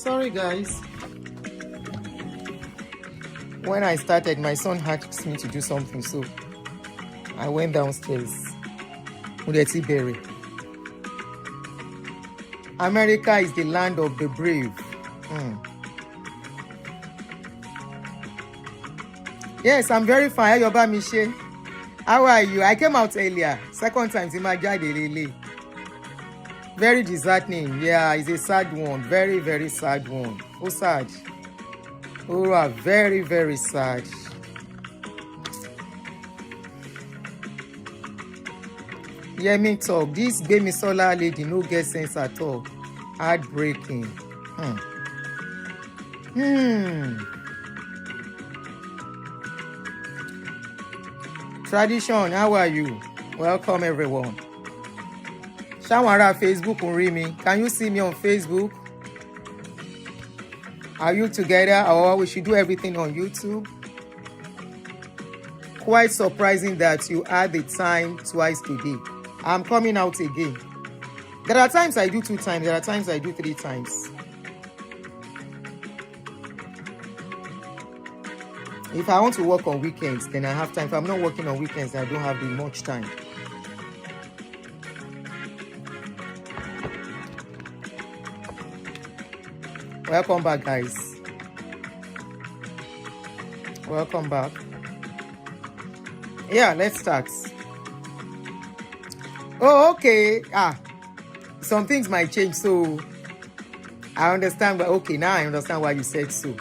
Sorry guys. When I started, my son asked me to do something, so I went downstairs. Berry. America is the land of the brave. Yes, I'm very fine. Yoba Miche. How are you? I came out earlier. Second time in my lele. Very disheartening. Yeah, it's a sad one. Very, very sad one. Oh, sad. Oh, very, very sad. Yeah, me talk. This Gbemisola lady no get sense at all. Heartbreaking. Tradition, how are you? Welcome everyone. Shawara Facebook Urimi. Can you see me on Facebook? Are you together, or we should do everything on YouTube? Quite surprising that you add the time twice today. I'm coming out again. There are times I do 2 times, there are times I do 3 times. If I want to work on weekends, then I have time. If I'm not working on weekends, I don't have much time. Welcome back, guys. Welcome back. Yeah, let's start. Oh, okay. Some things might change, so I understand. But okay, now I understand why you said so.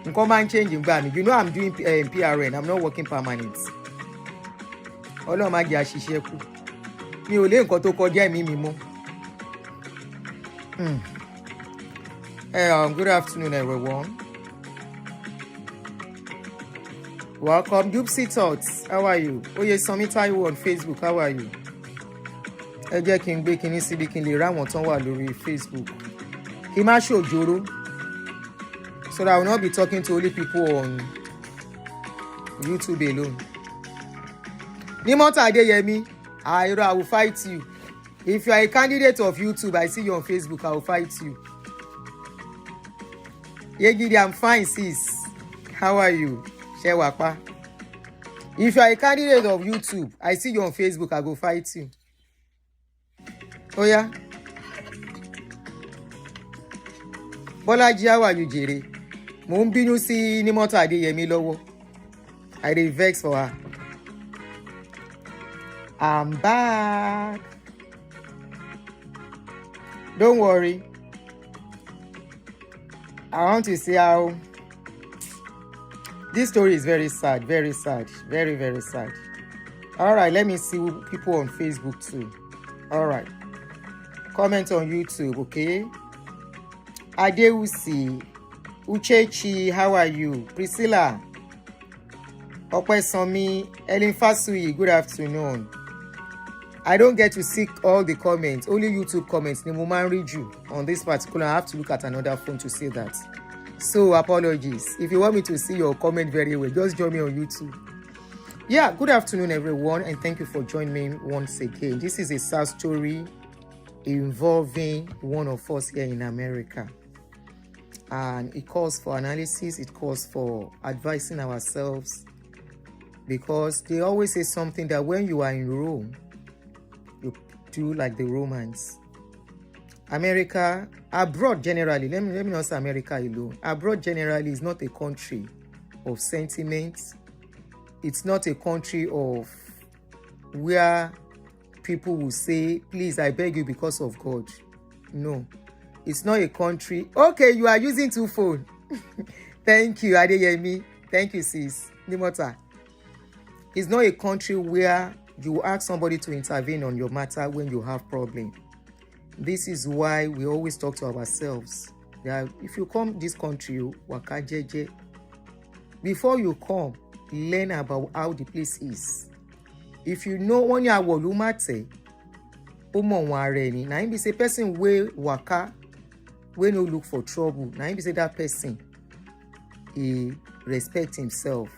I'm changing, you know I'm doing PRN. I'm not working permanent. Ọlọ́run má jẹ́ àṣìṣe kù. Mi ò lè nǹkan tó kọjá ẹ̀mí mi mọ́. Good afternoon, everyone. Welcome, Dupsy Thoughts. How are you? Oye Sami Taiwo on Facebook. How are you? Ẹ jẹ́ kí n gbé kíní síbi kí n lè ráwọn tán wà lórí Facebook. Kí má ṣòjóró. So that I will not be talking to only people on YouTube alone. Nimota Adeyemi, I will fight you. If you are a candidate of YouTube, I see you on Facebook, I will fight you. Yegidi, I'm fine, sis. How are you? Shewapa. If you are a candidate of YouTube, I see you on Facebook, I will fight you. Oh yeah? Bolaji, how are you, Jere? Mo ń bínú sí Nimota Adeyemi lọ́wọ́. I dey vex for her. I'm back. Don't worry. I want to see how this story is very sad, very sad, very, very sad. All right, let me see people on Facebook too. All right. Comment on YouTube, okay? Adewusi, Uchechi, how are you? Priscilla, Opesomi, Ellen Fasui, good afternoon. I don't get to see all the comments, only YouTube comments. The moment I read you on this particular, I have to look at another phone to see that. So apologies. If you want me to see your comment very well, just join me on YouTube. Yeah, good afternoon, everyone, and thank you for joining me once again. This is a sad story involving one of us here in America. And it calls for analysis, it calls for advising ourselves, because they always say something that when you are in Rome, you do like the Romans. America, abroad generally, let me not say America alone. Abroad generally is not a country of sentiments. It's not a country of where people will say, please, I beg you because of God. No, it's not a country. Okay, you are using two phones. Thank you, Adeyemi. Thank you, sis. Nimota. It's not a country where you ask somebody to intervene on your matter when you have problem. This is why we always talk to ourselves. That if you come this country, waka jeje, before you come, learn about how the place is. If you know when you are wolumate, omo wareni, na him be say person wey waka, wey no look for trouble. Na him be say that person, he respect himself.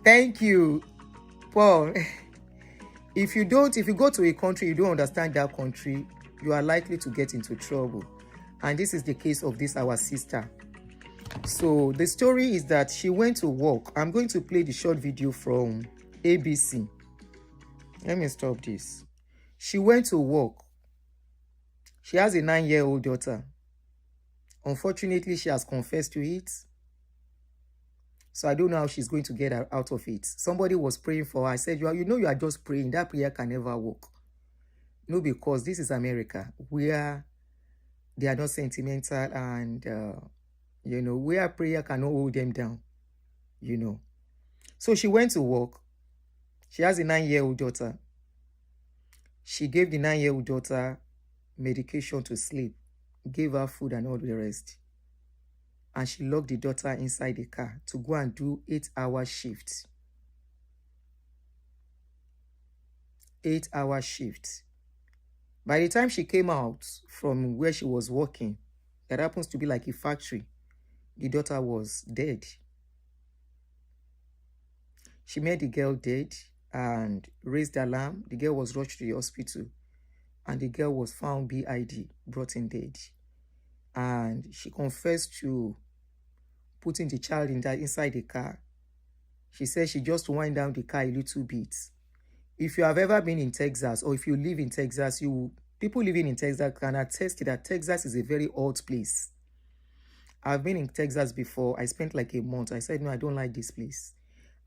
Thank you, Paul. If you go to a country, you don't understand that country, you are likely to get into trouble. And this is the case of this, our sister. So the story is that she went to work. I'm going to play the short video from ABC. Let me stop this. She went to work. She has a 9-year-old daughter. Unfortunately, she has confessed to it. So I don't know how she's going to get her out of it. Somebody was praying for her. I said, you are just praying. That prayer can never work. No, because this is America, where they are not sentimental and, where prayer cannot hold them down, So she went to work. She has a 9-year-old daughter. She gave the 9-year-old daughter medication to sleep, gave her food and all the rest. And she locked the daughter inside the car to go and do 8-hour shifts. 8-hour shifts. By the time she came out from where she was working, that happens to be like a factory, the daughter was dead. She made the girl dead and raised the alarm. The girl was rushed to the hospital and the girl was found BID, brought in dead. And she confessed to putting the child inside the car. She said she just wind down the car a little bit. If you have ever been in Texas, or if you live in Texas, people living in Texas can attest that Texas is a very hot place. I've been in Texas before. I spent like a month. I said, no, I don't like this place.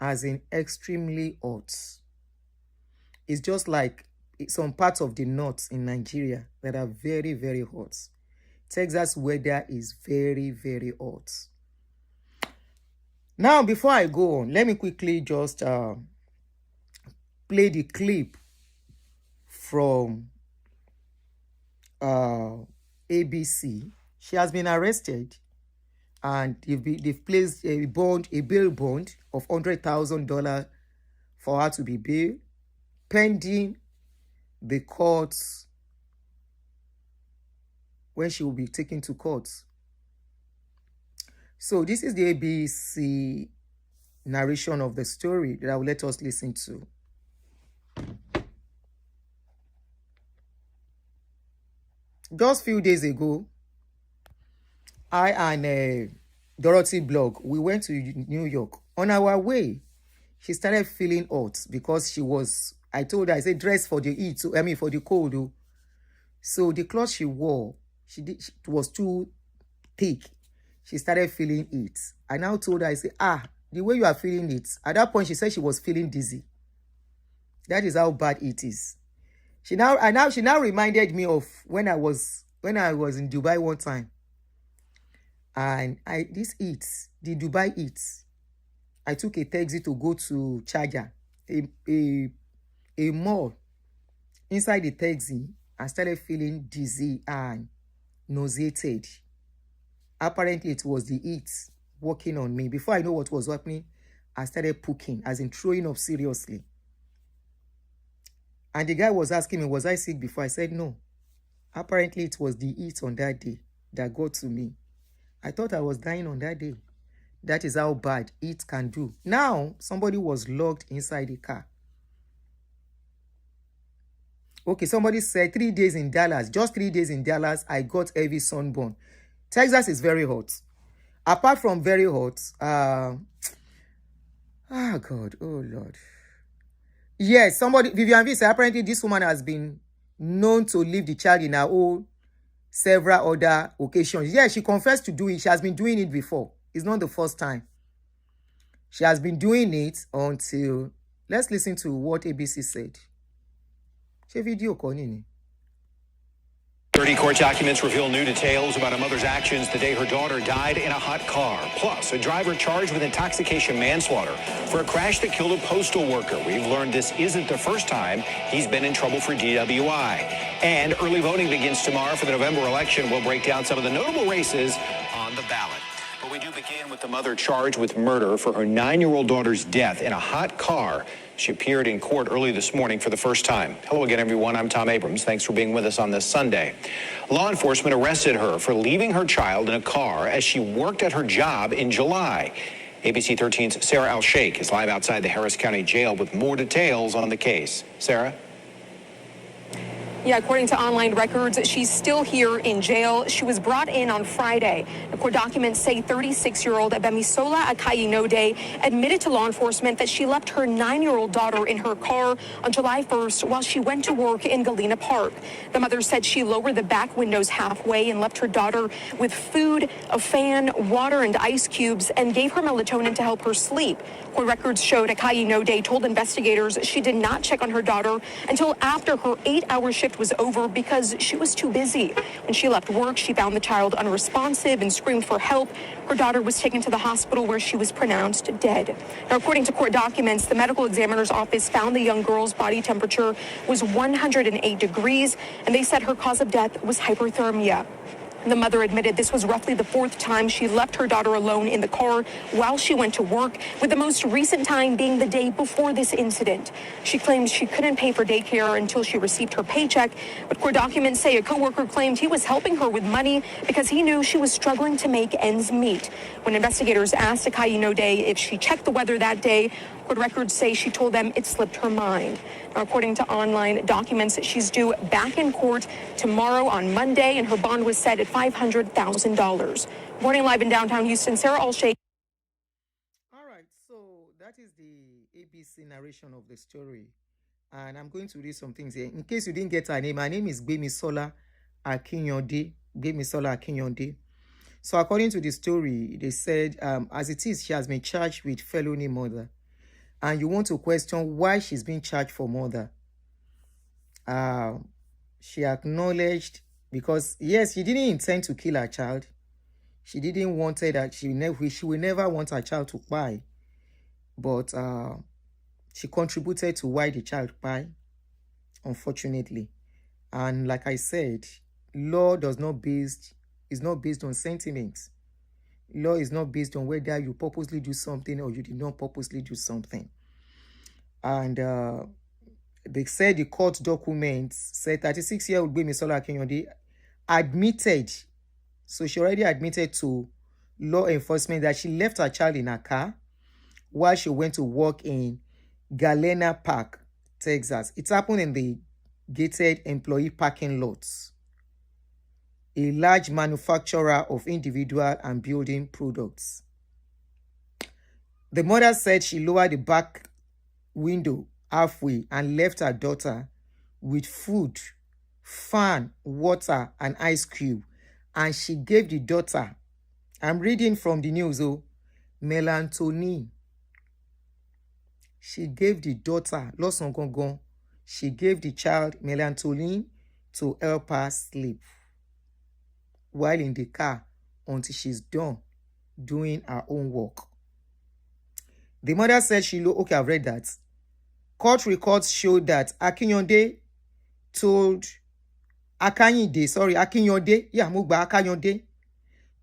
As in extremely hot. It's just like some parts of the north in Nigeria that are very, very hot. Texas weather is very, very hot. Now, before I go on, let me quickly just play the clip from ABC. She has been arrested and they've placed a bail bond of $100,000 for her to be bailed, pending the courts, when she will be taken to court. So this is the ABC narration of the story that I will let us listen to. Just a few days ago, I and Dorothy Blog, we went to New York. On our way, she started feeling hot because I told her, I said, dress for the heat, for the cold. So the clothes she wore, it was too thick. She started feeling it. I now told her, I said, the way you are feeling it. At that point, she said she was feeling dizzy. That is how bad it is. She now reminded me of when I was in Dubai one time. And the Dubai heat. I took a taxi to go to Charger, a mall. Inside the taxi, I started feeling dizzy and nauseated. Apparently, it was the heat working on me. Before I know what was happening, I started puking, as in throwing up seriously. And the guy was asking me, was I sick before? I said, no. Apparently, it was the heat on that day that got to me. I thought I was dying on that day. That is how bad it can do. Now, somebody was locked inside the car. Okay, somebody said 3 days in Dallas. Just 3 days in Dallas, I got heavy sunburn. Texas is very hot. Apart from very hot, God, oh Lord. Yes, somebody, Vivian V said, apparently this woman has been known to leave the child in her own several other occasions. Yeah, she confessed to do it. She has been doing it before. It's not the first time. She has been doing it until, let's listen to what ABC said. She video calling. 30 court documents reveal new details about a mother's actions the day her daughter died in a hot car. Plus, a driver charged with intoxication manslaughter for a crash that killed a postal worker. We've learned this isn't the first time he's been in trouble for DWI. And early voting begins tomorrow for the November election. We'll break down some of the notable races on the ballot. But we do begin with the mother charged with murder for her 9-year-old daughter's death in a hot car. She appeared in court early this morning for the first time. Hello again, everyone. I'm Tom Abrams. Thanks for being with us on this Sunday. Law enforcement arrested her for leaving her child in a car as she worked at her job in July. ABC 13's Sarah Al-Sheikh is live outside the Harris County Jail with more details on the case. Sarah? Yeah, according to online records, she's still here in jail. She was brought in on Friday. The court documents say 36-year-old Gbemisola Akayinode admitted to law enforcement that she left her 9-year-old daughter in her car on July 1st while she went to work in Galena Park. The mother said she lowered the back windows halfway and left her daughter with food, a fan, water, and ice cubes, and gave her melatonin to help her sleep. Court records showed Akayinode told investigators she did not check on her daughter until after her 8-hour shift was over because she was too busy. When she left work, she found the child unresponsive and screamed for help. Her daughter was taken to the hospital where she was pronounced dead. Now, according to court documents, the medical examiner's office found the young girl's body temperature was 108 degrees, and they said her cause of death was hyperthermia. The mother admitted this was roughly the 4th time she left her daughter alone in the car while she went to work, with the most recent time being the day before this incident. She claims she couldn't pay for daycare until she received her paycheck, but court documents say a coworker claimed he was helping her with money because he knew she was struggling to make ends meet. When investigators asked Akayinode if she checked the weather that day, court records say she told them it slipped her mind. Now, according to online documents, she's due back in court tomorrow on Monday, and her bond was set at $500,000. Morning live in downtown Houston, Sarah Al-Sheikh. All right, so that is the ABC narration of the story. And I'm going to read some things here. In case you didn't get her name is Gbemisola Akinyonde. Gbemisola Akinyonde. So according to the story, they said, as it is, she has been charged with felony murder. And you want to question why she's being charged for murder. She acknowledged, because yes, she didn't intend to kill her child. She didn't want that. She will never want her child to die. But she contributed to why the child died, unfortunately. And like I said, law is not based on sentiments. Law is not based on whether you purposely do something or you did not purposely do something. And they said the court documents said 36-year-old Gbemisola Akinyonde admitted, so she already admitted to law enforcement that she left her child in her car while she went to work in Galena Park, Texas. It happened in the gated employee parking lots, a large manufacturer of individual and building products. The mother said she lowered the back window halfway and left her daughter with food, fan, water, and ice cube. And she gave the daughter, I'm reading from the news, melatonin. She gave the daughter, she gave the child melatonin to help her sleep while in the car until she's done doing her own work. The mother said okay, I've read that. Court records show that Akinyonde told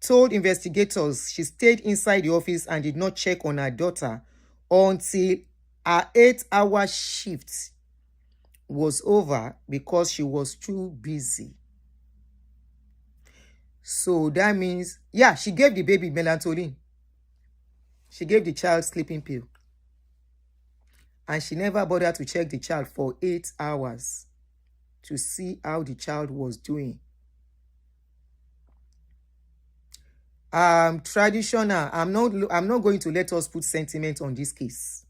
told investigators she stayed inside the office and did not check on her daughter until her 8-hour shift was over because she was too busy. So that means, yeah, she gave the baby melatonin. She gave the child sleeping pill. And she never bothered to check the child for 8 hours to see how the child was doing. Traditional. I'm not going to let us put sentiment on this case.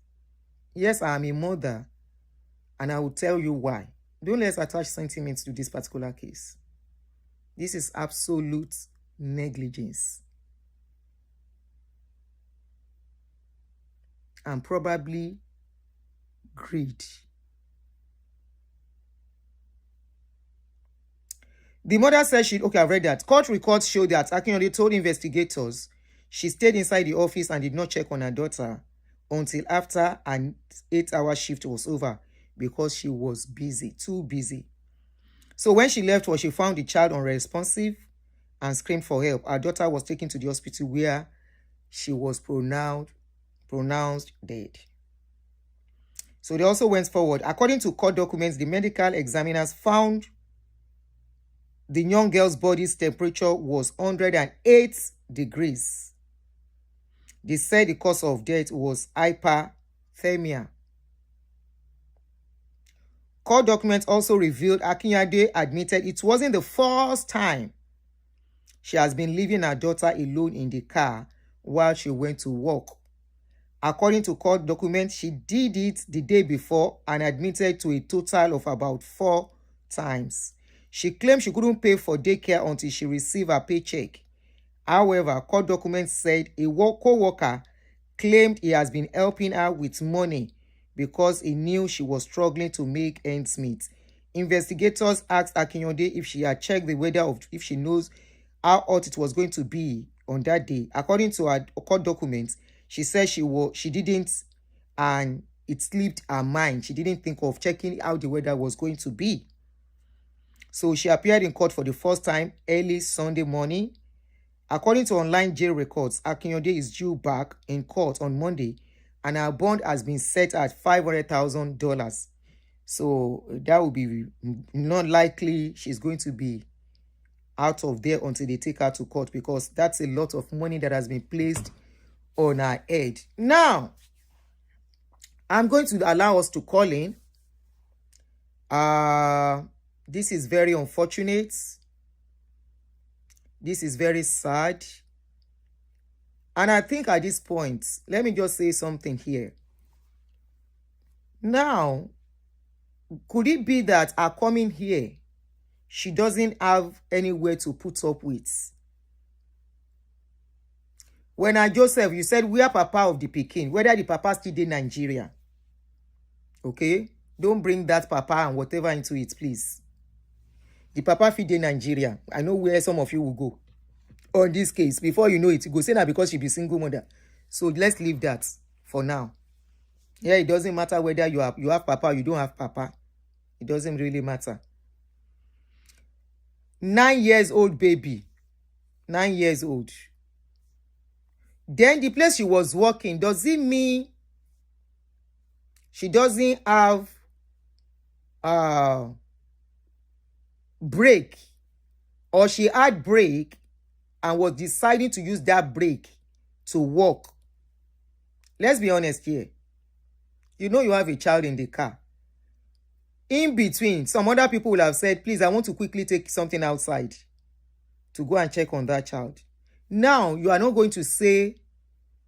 Yes, I am a mother, and I will tell you why. Don't let's attach sentiments to this particular case. This is absolute negligence. And probably greed. The mother said I've read that. Court records show that Akinyode told investigators she stayed inside the office and did not check on her daughter until after an 8-hour shift was over because she was busy, too busy. So when she left, she found the child unresponsive and screamed for help. Her daughter was taken to the hospital where she was pronounced dead. So they also went forward. According to court documents, the medical examiners found the young girl's body's temperature was 108 degrees. They said the cause of death was hyperthermia. Court documents also revealed Akinyode admitted it wasn't the first time she has been leaving her daughter alone in the car while she went to work. According to court documents, she did it the day before and admitted to a total of about 4 times. She claimed she couldn't pay for daycare until she received her paycheck. However, court documents said a co-worker claimed he has been helping her with money because he knew she was struggling to make ends meet. Investigators asked Akinyode if she had checked the weather if she knows how hot it was going to be on that day. According to her court documents, she said she didn't, and it slipped her mind. She didn't think of checking how the weather was going to be. So she appeared in court for the first time early Sunday morning. According to online jail records, Akinyode is due back in court on Monday, and her bond has been set at $500,000. So that will be not likely she's going to be out of there until they take her to court, because that's a lot of money that has been placed on her head. Now, I'm going to allow us to call in. This is very unfortunate. This is very sad. And I think at this point, let me just say something here. Now, could it be that her coming here, she doesn't have anywhere to put up with? When Joseph, you said we are papa of the Pekin, whether the papa still in Nigeria. Okay? Don't bring that papa and whatever into it, please. The papa feed in Nigeria. I know where some of you will go on this case. Before you know it, you go say that because she be single mother. So let's leave that for now. Yeah, it doesn't matter whether you have papa or you don't have papa. It doesn't really matter. 9 years old baby. 9 years old. Then the place she was working, does it mean she doesn't have break, or she had break and was deciding to use that break to work? Let's be honest here. You know you have a child in the car. In between, some other people will have said, please, I want to quickly take something outside to go and check on that child. Now, you are not going to say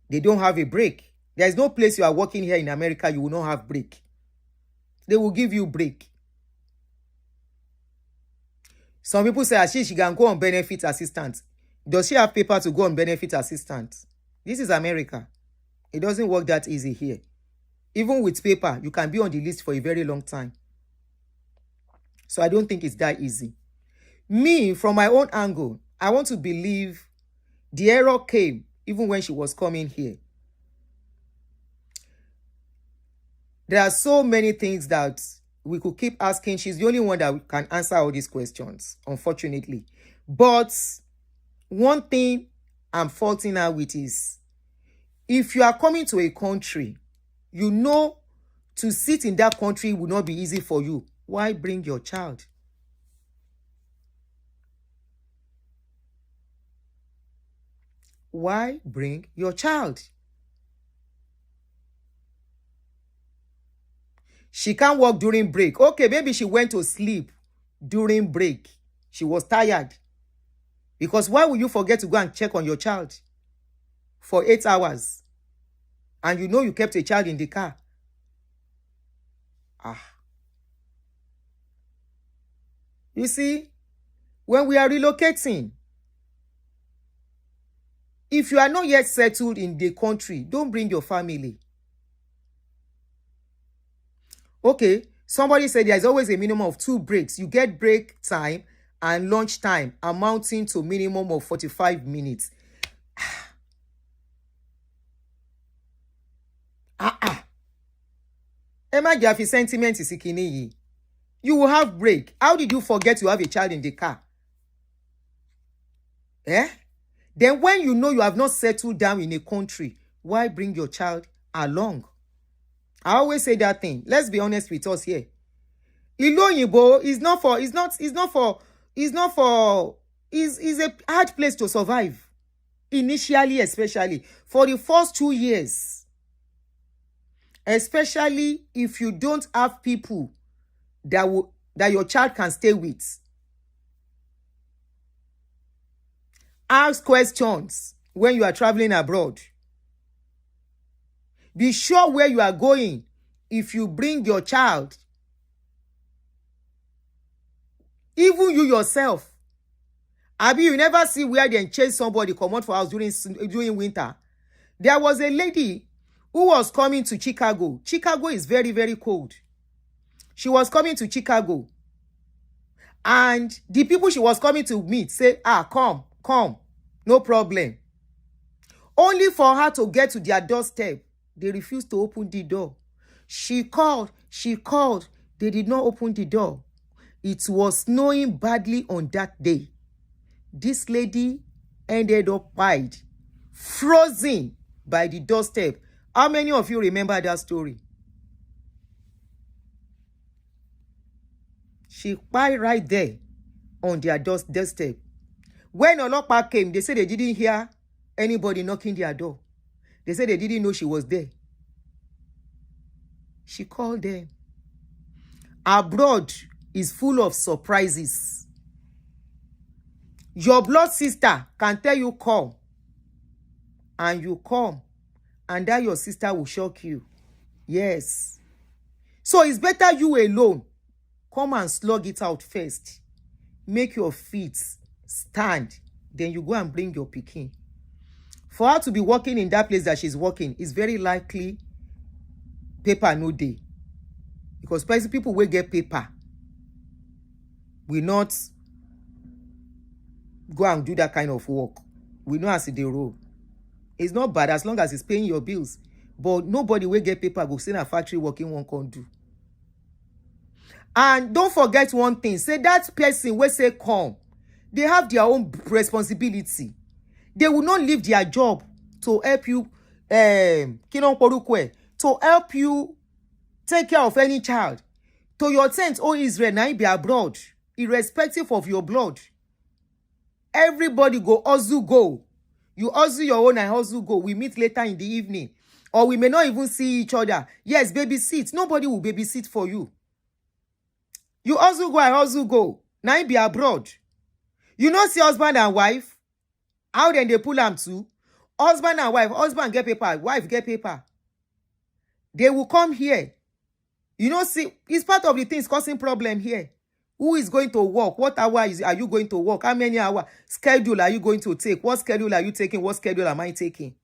they don't have a break. There is no place you are working here in America you will not have break. They will give you break. Some people say she can go on benefit assistance. Does she have paper to go on benefit assistance? This is America. It doesn't work that easy here. Even with paper, you can be on the list for a very long time. So I don't think it's that easy. Me, from my own angle, I want to believe the error came even when she was coming here. There are so many things that we could keep asking. She's the only one that can answer all these questions, unfortunately. But one thing I'm faulting her with is, if you are coming to a country, you know to sit in that country will not be easy for you. Why bring your child? Why bring your child? She can't work during break. Okay, maybe she went to sleep during break. She was tired. Because why will you forget to go and check on your child for 8 hours? And you know you kept a child in the car. You see, when we are relocating, if you are not yet settled in the country, don't bring your family. Okay, somebody said there's always a minimum of 2 breaks. You get break time and lunch time amounting to minimum of 45 minutes. Emma Jaffe sentiment is ikini. You will have break. How did you forget you have a child in the car? Then when you know you have not settled down in a country, why bring your child along? I always say that thing. Let's be honest with us here. Ìlú òyìnbó is a hard place to survive. Initially, especially for the first 2 years. Especially if you don't have people that your child can stay with. Ask questions when you are traveling abroad. Be sure where you are going if you bring your child. Even you yourself. Abi, you never see where they chase somebody come out for house during winter. There was a lady who was coming to Chicago. Chicago is very, very cold. She was coming to Chicago. And the people she was coming to meet say, come, no problem. Only for her to get to their doorstep, they refused to open the door. She called, they did not open the door. It was snowing badly on that day. This lady ended up died, frozen by the doorstep. How many of you remember that story? She died right there on their doorstep. When Olopa came, they said they didn't hear anybody knocking their door. They said they didn't know she was there. She called them. Abroad is full of surprises. Your blood sister can tell you come, and you come, and that your sister will shock you. Yes. So it's better you alone. Come and slug it out first. Make your feet stand. Then you go and bring your pikin. For her to be working in that place that she's working, it's very likely paper no day. Because people will get paper will not go and do that kind of work. We know as the role. It's not bad as long as it's paying your bills. But nobody will get paper go sit in a factory working one can do. And don't forget one thing. Say that person will say come. They have their own responsibility. They will not leave their job to help you to help you take care of any child. To your tent, oh Israel, now be abroad, irrespective of your blood. Everybody go hustle go. You hustle your own and hustle go. We meet later in the evening. Or we may not even see each other. Yes, babysit. Nobody will babysit for you. You hustle go and hustle go. Now be abroad. You know see husband and wife? How then they pull them too? Husband and wife. Husband get paper. Wife get paper. They will come here. You know, see, it's part of the things causing problem here. Who is going to work? What hour are you going to work? How many hours? Schedule are you going to take? What schedule are you taking? What schedule am I taking?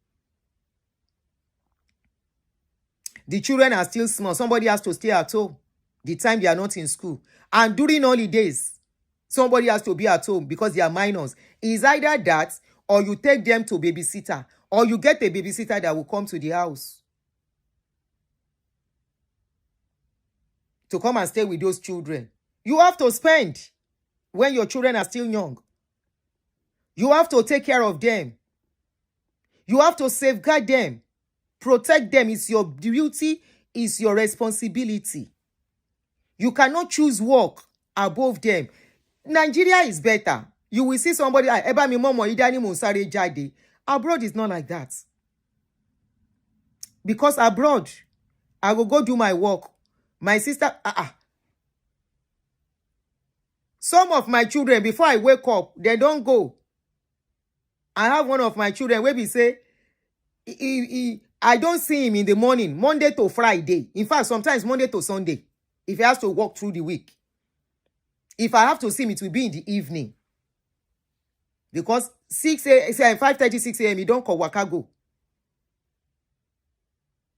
The children are still small. Somebody has to stay at home the time they are not in school. And during holidays, somebody has to be at home because they are minors. It's either that or you take them to babysitter or you get a babysitter that will come to the house to come and stay with those children. You have to spend when your children are still young. You have to take care of them. You have to safeguard them. Protect them. It's your duty. It's your responsibility. You cannot choose work above them. Nigeria is better. You will see somebody, abroad is not like that. Because abroad, I will go do my work. My sister, Some of my children, before I wake up, they don't go. I have one of my children where we say, I don't see him in the morning, Monday to Friday. In fact, sometimes Monday to Sunday, if he has to walk through the week. If I have to see him, it will be in the evening. Because 5:30, 6 a.m., he don't call waka go.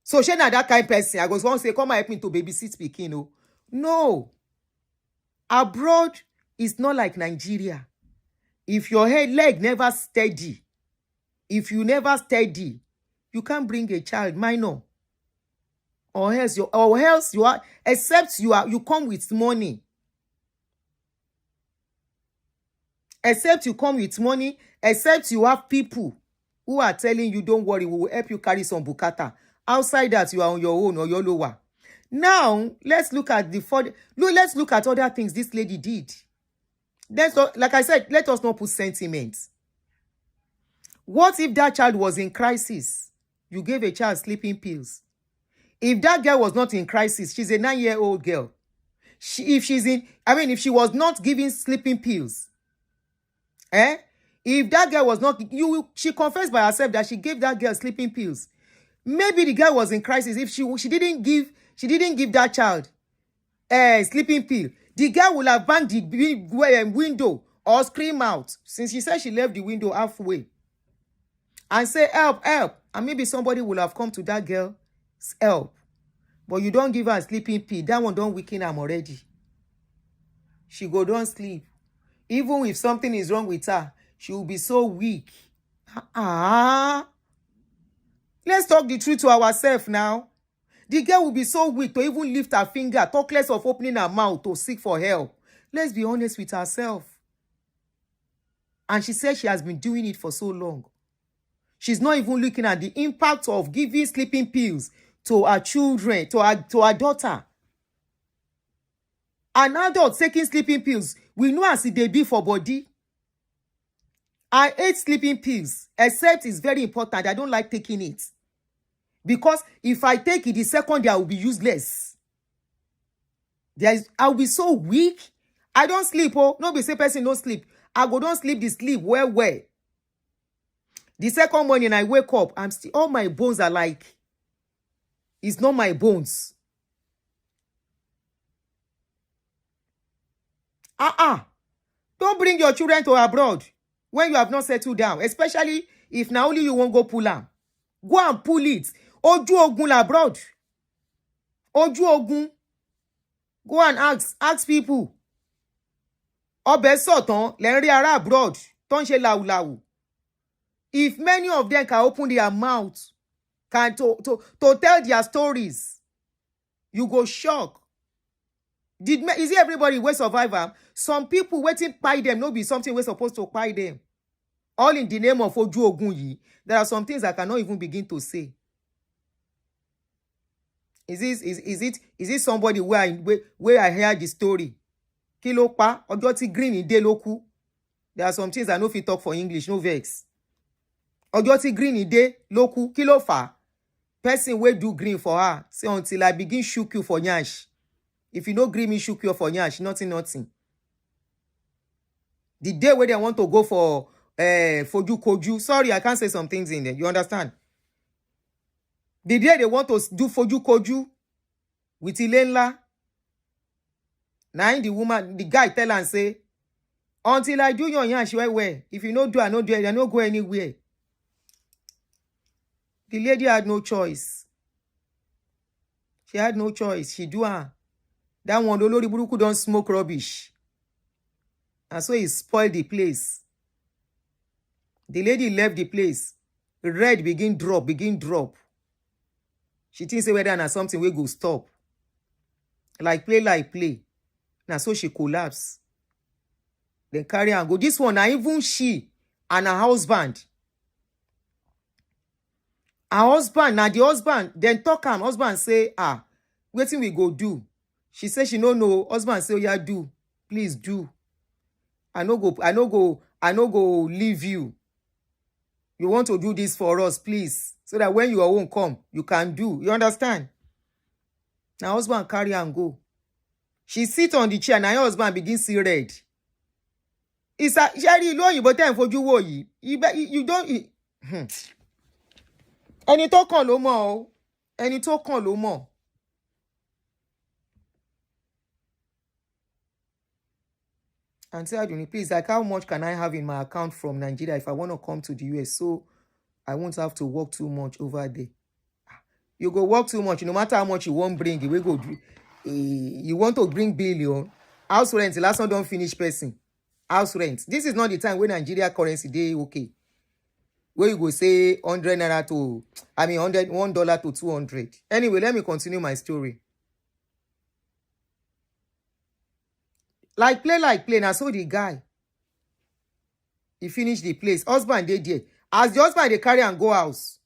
So she not that kind of person. I was going to say, come and help me to babysit Pikin. No. Abroad is not like Nigeria. If your leg never steady, if you never steady, you can't bring a child minor. Or else you are, except you come with money. Except you come with money, except you have people who are telling you, don't worry, we will help you carry some bukata. Outside that, you are on your own or your lower. Now, let's look at let's look at other things this lady did. Like I said, let us not put sentiments. What if that child was in crisis? You gave a child sleeping pills. If that girl was not in crisis, she's a 9-year-old girl. If she was not giving sleeping pills, if that girl was not, she confessed by herself that she gave that girl sleeping pills. Maybe the girl was in crisis. If she didn't give that child sleeping pill, the girl will have banged the window or scream out, since she said she left the window halfway, and say, help, help. And maybe somebody will have come to that girl's help. But you don't give her a sleeping pill. That one don't weaken her already. She go don't sleep. Even if something is wrong with her, she will be so weak. Let's talk the truth to ourselves now. The girl will be so weak to even lift her finger, talk less of opening her mouth to seek for help. Let's be honest with ourselves. And she said she has been doing it for so long. She's not even looking at the impact of giving sleeping pills to her children, to her daughter. An adult taking sleeping pills, we know as they be for body. I hate sleeping pills, except it's very important. I don't like taking it. Because if I take it, the second day I will be useless. I will be so weak. I don't sleep. No be say person don't sleep. I go don't sleep the sleep well. The second morning I wake up, all my bones are like, it's not my bones. Don't bring your children to abroad when you have not settled down, especially if now only you won't go pull them. Go and pull it. Oju ogun abroad. Oju ogun. Go and ask people. Obe sotan lenri ara abroad. Ton se lau. If many of them can open their mouth, can to tell their stories, you go shock. Is it everybody will survive? Some people waiting by them, no be something we're supposed to buy them. All in the name of Oju Ogunyi. There are some things I cannot even begin to say. Is it somebody where I hear the story? Kilo pa ojo ti green in de loku. There are some things I know if you talk for English, no vex. Ojo ti green in de loku. Kilo fa. Person will do green for her. Say until I begin shook you for nyash. If you no green me shook you for nyash, nothing. The day where they want to go for Foju Koju. Sorry, I can't say some things in there. You understand? The day they want to do Foju Koju with Ilenla. Now the guy tell and say, until I do your yansh where. If you no do, I no do it, I no go anywhere. The lady had no choice. She had no choice. She do her. That one, the Lord Buruku don't smoke rubbish. And so he spoiled the place. The lady left the place. Red begin drop. She thinks whether na something we go stop. Like play. Now so she collapse. Then carry and go. This one, now even she and her husband. Her husband, now the husband, then talk am. Husband say, wetin we go do? She say she no know. Husband say, oh yeah, do. Please do. I no go leave you. You want to do this for us, please. So that when you won't come, you can do. You understand? Now husband carry and go. She sit on the chair. Now her husband begin see red. It's a Sherry ìlú òyìnbó tẹ́ ń fojú wò yìí. You don't. Ẹni tó kàn ló mọ̀ o. Ẹni tó kàn ló mọ̀. Auntie Aduni, please, like, how much can I have in my account from Nigeria if I want to come to the US so I won't have to work too much over there? You go work too much, no matter how much you won't bring, you will go. You want to bring billion. House rent, the last one don't finish person. House rent. This is not the time when Nigeria currency day okay. Where you go say 100 naira to, I mean $1 to 200. Anyway, let me continue my story. Like play. Now so the guy, he finished the place. Husband they there. As the husband they carry and go house.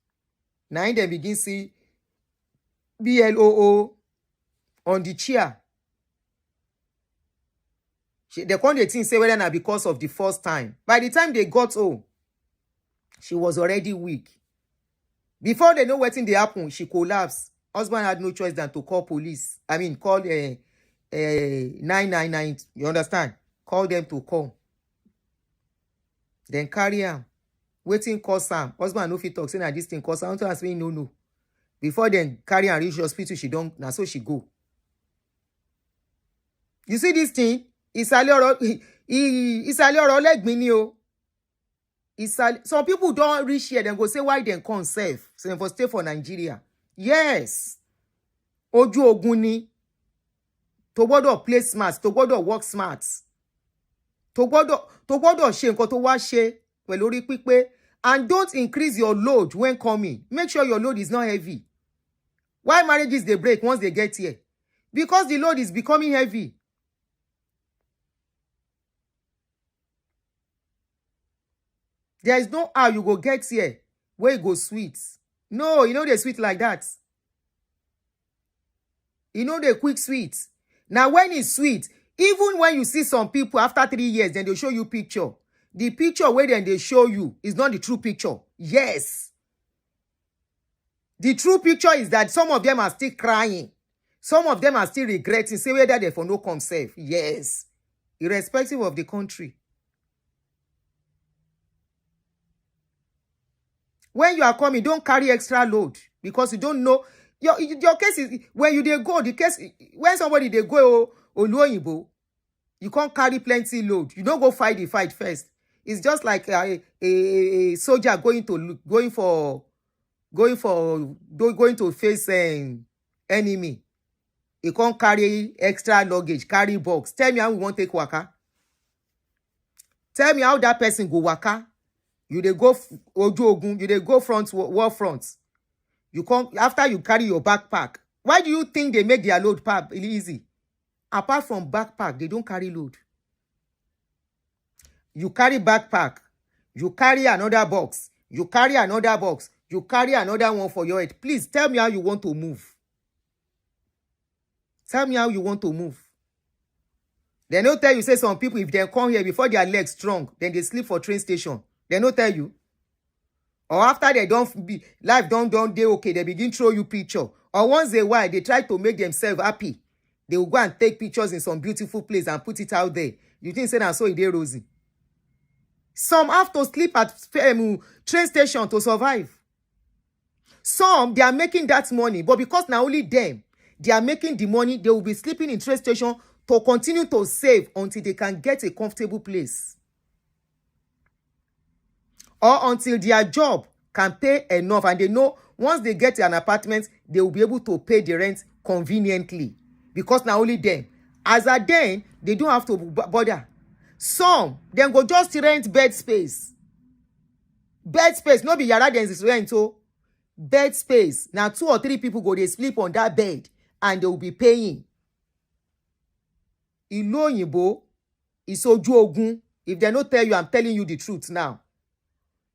Now in them begin see BLOO on the chair. They come the thing say whether not because of the first time. By the time they got home, she was already weak. Before they know what thing they happen, she collapsed. Husband had no choice than to call police. I mean, call 999. You understand? Call them to come. Then carry am. Waiting cause am. Husband no fit talk say na this thing cause am. Until ask me no. Before then carry am reach hospital, she don't. Na so she go. You see this thing? Ìsàlẹ̀ ọ̀rọ̀ lẹ́gbìn ni o. Some people don't reach here, then go say why they come safe. So they for stay for Nigeria. Yes. Ojú ogun ni. To gbọ́dọ̀ play smart, to gbọ́dọ̀ work smart. To gbọ́dọ̀ ṣe nǹkan tó wá ṣe pẹ̀lú orí pípé. And don't increase your load when coming. Make sure your load is not heavy. Why marriages they break once they get here? Because the load is becoming heavy. There is no how you go get here where you go sweet. No, you know they sweet like that. You know they quick sweet. Now when it's sweet, even when you see some people after 3 years, then they show you picture. The picture where then they show you is not the true picture. Yes. The true picture is that some of them are still crying. Some of them are still regretting. Say whether they for no come safe. Yes. Irrespective of the country. When you are coming, don't carry extra load because you don't know. Your case is when you they go, the case when somebody they go Oluoyinbo, you can't carry plenty load. You don't go fight the fight first. It's just like a soldier going to face an enemy. You can't carry extra luggage, carry box. Tell me how we won't take waka. Tell me how that person go waka. You they go Oju Ogun, you they go front war front. You come after you carry your backpack. Why do you think they make their load pack easy? Apart from backpack, they don't carry load. You carry backpack, you carry another box, you carry another box, you carry another one for your head. Please tell me how you want to move. Tell me how you want to move. They don't tell you, say some people, if they come here before their legs strong, then they sleep for train station. They don't tell you. Or after they don't be life don't they okay, they begin throw you picture. Or once a while, they try to make themselves happy. They will go and take pictures in some beautiful place and put it out there. You think say that so it is rosy. Some have to sleep at train station to survive. Some they are making that money, but because now only them they are making the money, they will be sleeping in train station to continue to save until they can get a comfortable place. Or until their job can pay enough and they know once they get an apartment, they will be able to pay the rent conveniently. Because now only them. As at then, they don't have to bother. Some, then go just rent bed space. Bed space, no be yara then is rent, oh. Bed space. Now 2 or 3 people go, they sleep on that bed and they will be paying. Ìlú òyìnbó, it's Ojú Ogun. If they don't tell you, I'm telling you the truth now.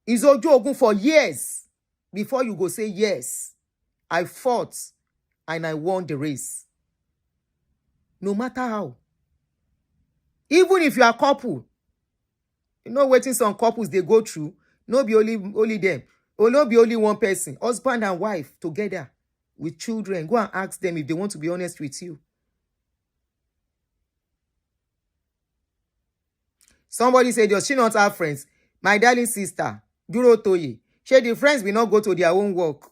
It's Ojú Ogun for years before you go say, yes, I fought and I won the race. No matter how. Even if you are a couple, you know waiting some couples they go through, no be only them, or no be only one person, husband and wife together with children. Go and ask them if they want to be honest with you. Somebody said, does she not have friends? My darling sister, Duro Toye, she the friends will not go to their own work.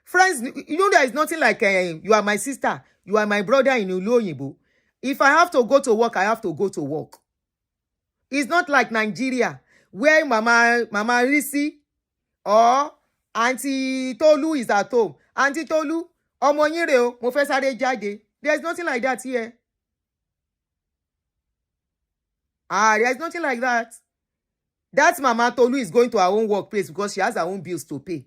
Friends, you know, there is nothing like you are my sister, you are my brother in Uluoyibo. If I have to go to work, I have to go to work. It's not like Nigeria, where Mama Risi or Auntie Tolu is at home. Auntie Tolu, ọmọ yín rè o, mo fẹ́ sáré jáde. There's nothing like that here. There's nothing like that. That Mama Tolu is going to her own workplace because she has her own bills to pay.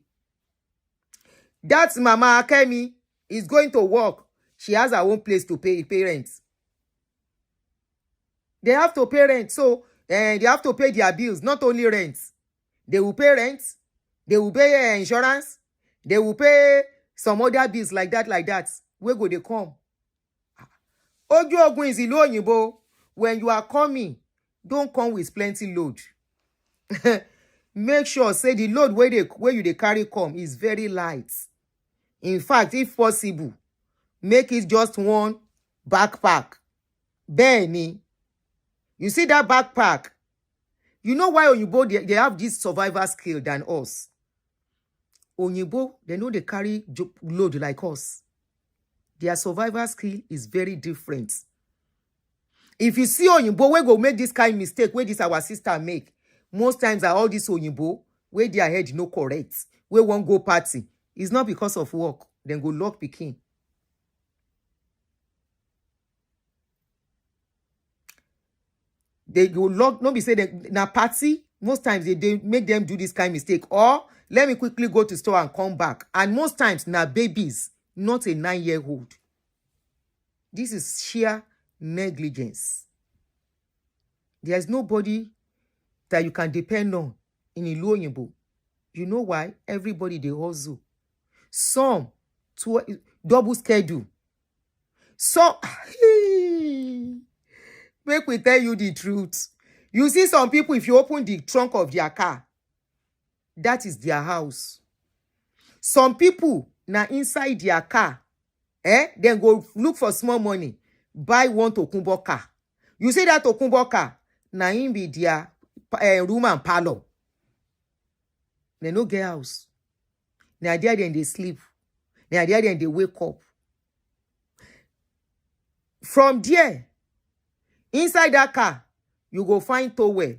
That Mama Akemi is going to work. She has her own place to pay rent. They have to pay rent. So, they have to pay their bills, not only rent. They will pay rent. They will pay insurance. They will pay some other bills like that. Where go they come? Oju Ogun is Ilu Oyinbo. When you are coming, don't come with plenty load. Make sure, say the load where you they carry come is very light. In fact, if possible, make it just one backpack. Benny, you see that backpack? You know why Oyinbo, they have this survival skill than us. Oyinbo, they know they carry load like us. Their survival skill is very different. If you see Oyinbo, we go make this kind of mistake, where this our sister make. Most times are all this Oyinbo, where their head no correct, where one go party. It's not because of work. Then go lock pikin. They go lock, no be say that na party. Most times they make them do this kind of mistake. Or let me quickly go to store and come back. And most times na babies, not a 9-year-old. This is sheer negligence. There's nobody that you can depend on in Ilu Oyinbo. You know why? Everybody they hustle. Some double schedule. Some make we tell you the truth. You see some people, if you open the trunk of their car, that is their house. Some people now inside their car, then go look for small money, buy one Tokunbo car. You see that Tokunbo car, now in be their room and parlor. They no get house. They are there then they sleep. They are there then they wake up. From there, inside that car, you go find towel.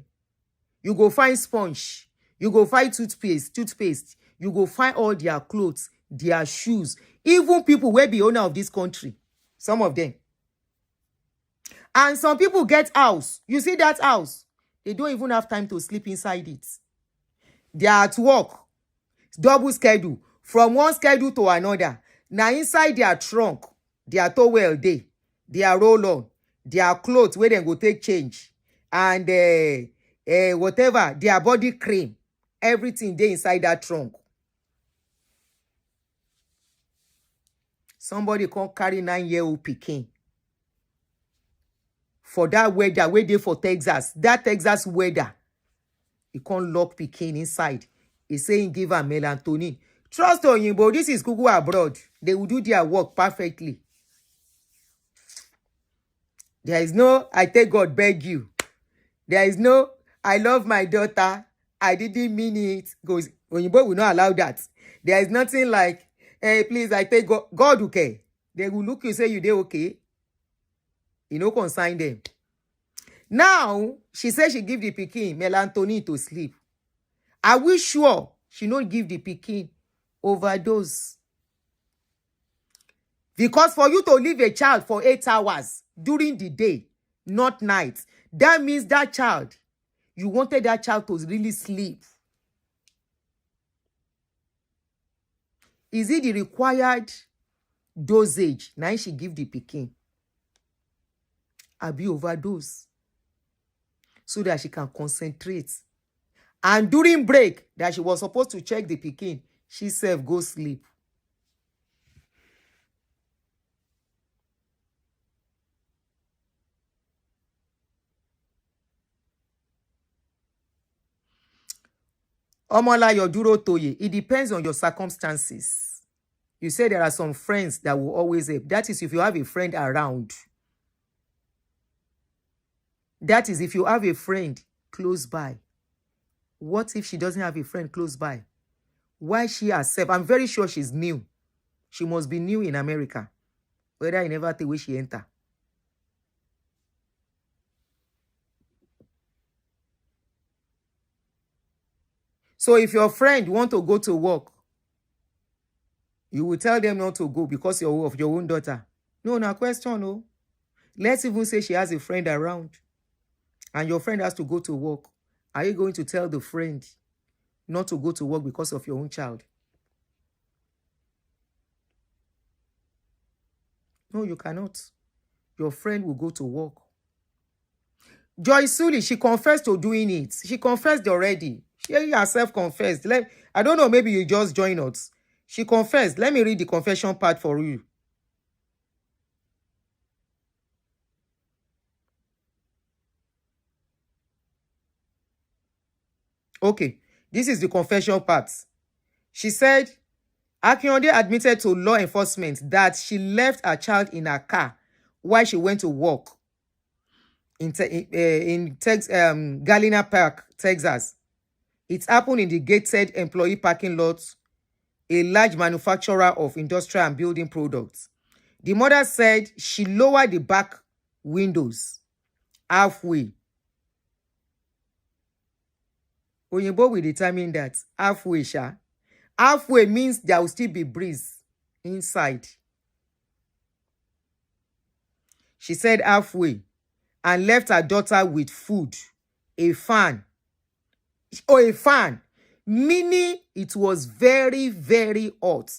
You go find sponge. You go find toothpaste. You go find all their clothes, their shoes. Even people will be owner of this country. Some of them. And some people get house. You see that house? They don't even have time to sleep inside it. They are at work. Double schedule. From one schedule to another. Now inside their trunk, their towel day, their roll-on, their clothes where they go take change. And whatever, their body cream. Everything they inside that trunk. Somebody can't carry 9-year-old pikin. For that weather, where they for Texas. That Texas weather. He can't lock pikin inside. He's saying give her melatonin. Trust Oyinbo, this is Google abroad. They will do their work perfectly. There is no, I take God beg you. There is no, I love my daughter. I didn't mean it. Goes, Oyinbo will not allow that. There is nothing like, hey, please, I take God. God okay. They will look you say you dey okay. You know, consign them. Now, she said she give the pikin melatonin to sleep. Are we sure she not give the pikin overdose? Because for you to leave a child for 8 hours during the day, not night, that means that child, you wanted that child to really sleep. Is it the required dosage? Now she give the pikin. Abi overdose. So that she can concentrate. And during break, that she was supposed to check the pikin, she self go sleep. Omolayo Duro Toye, it depends on your circumstances. You say there are some friends that will always help. That is if you have a friend around. That is if you have a friend close by. What if she doesn't have a friend close by? Why she herself? I'm very sure she's new. She must be new in America. Whether I never the way she enter. So if your friend want to go to work, you will tell them not to go because of your own daughter. No question, no. Let's even say she has a friend around and your friend has to go to work. Are you going to tell the friend not to go to work because of your own child? No, you cannot. Your friend will go to work. Joy Sully, she confessed to doing it. She confessed already. She herself confessed. I don't know, maybe you just joined us. She confessed. Let me read the confession part for you. Okay, this is the confession part. She said, Akinode admitted to law enforcement that she left her child in her car while she went to work in Galena Park, Texas. It happened in the gated employee parking lot, a large manufacturer of industrial and building products. The mother said she lowered the back windows halfway. Oyinbo will determine that halfway, sha. Halfway means there will still be breeze inside. She said halfway and left her daughter with food, a fan. A fan. Meaning it was very, very hot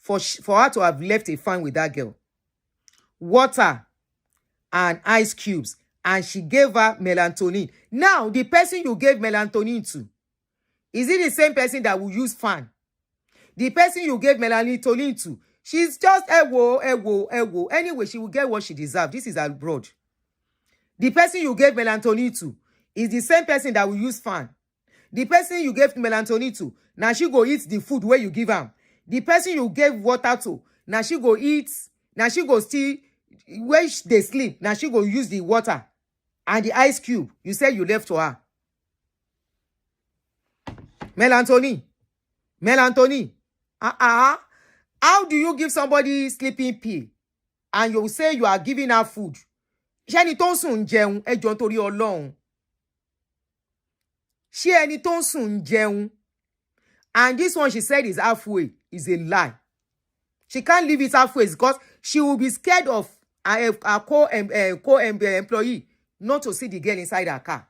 for her to have left a fan with that girl. Water and ice cubes. And she gave her melatonin. Now, the person you gave melatonin to, is it the same person that will use fan? The person you gave melatonin to, she's just ewo. Anyway, she will get what she deserves. This is abroad. The person you gave melatonin to is the same person that will use fan. The person you gave melatonin to, now she go eat the food where you give her. The person you gave water to, now she go eat, now she go still, where they sleep, now she go use the water and the ice cube you said you left to her. Melatonin. How do you give somebody sleeping pill and you say you are giving her food? Ṣé ẹni tó ń sùn jẹun ẹjọ́ nítorí Ọlọ́run? Ṣé ẹni tó ń sùn jẹun? And this one she said is halfway is a lie. She can't leave it halfway because she will be scared of her co-employee not to see the girl inside her car.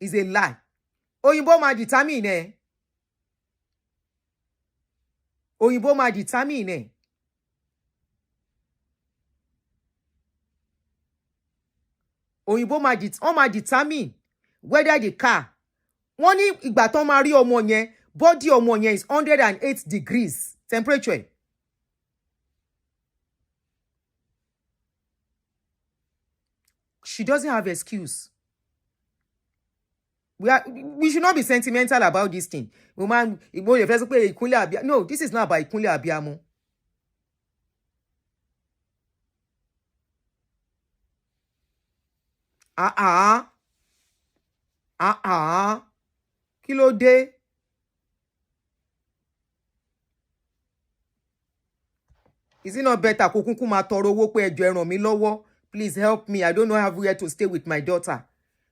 Is a lie. Oyinbo ma determine. Oyinbo ma determine. Oyinbo ma determine whether the car. Wọ́n ní ìgbà tán máa rí ọmọ yẹn, body ọmọ yẹn is 108 degrees temperature. She doesn't have excuse. We should not be sentimental about this thing. No, this is not about Ikunle Abiyamo. Kí ló dé? Is it not better kó kúkú máa tọrọ owó pé ẹ jọ̀ọ́ ẹ ràn mí lọ́wọ́? Please help me. I don't know how where to stay with my daughter.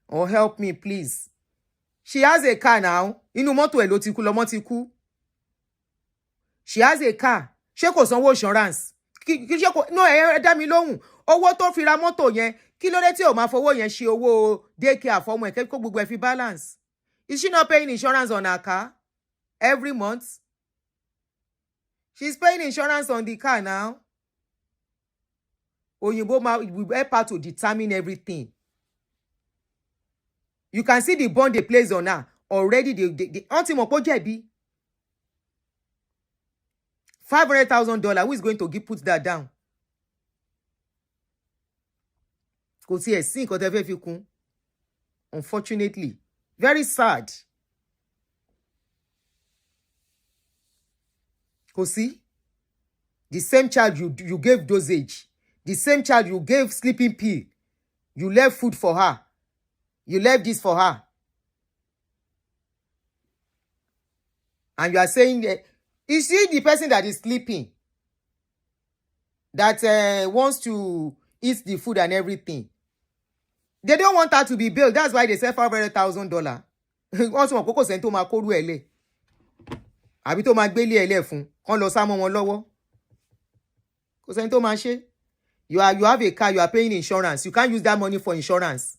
Or help me, please. She has a car now. Inú mọ́tò ẹ̀ ló ti kú, lọ́mọ ti kú. She has a car. Ṣé kò sanwó insurance? No, ẹ dá mi lóhùn. Owó tó fi ra mọ́tò yẹn, kí ló dé tí ó máa fowó yẹn ṣe owó daycare fọ́mọ ẹ̀ kó gbogbo ẹ̀ fi balance? Is she not paying insurance on her car every month? She's paying insurance on the car now. Oyinbo will help her to determine everything. You can see the bond they place on her. Already, the ultimate jẹ̀bi. $500,000. Who is going to put that down? Kò sí ẹ̀sìn nǹkan tẹ́ fẹ́ fi kún. Unfortunately. Very sad. Kò sí. The same child you gave dosage. The same child you gave sleeping pill. You left food for her. You left this for her. And you are saying that, you see the person that is sleeping, that wants to eat the food and everything. They don't want her to be billed. That's why they say $500,000. Also, wọn kókò sẹ́ni tó máa kóru ẹ̀ lẹ̀. Àbí tó máa gbélé ẹ̀ lẹ̀ fún. Kán lọ sá mọ́ wọn lọ́wọ́. Kò sẹ́ni tó máa ṣe. You have a car, you are paying insurance. You can't use that money for insurance.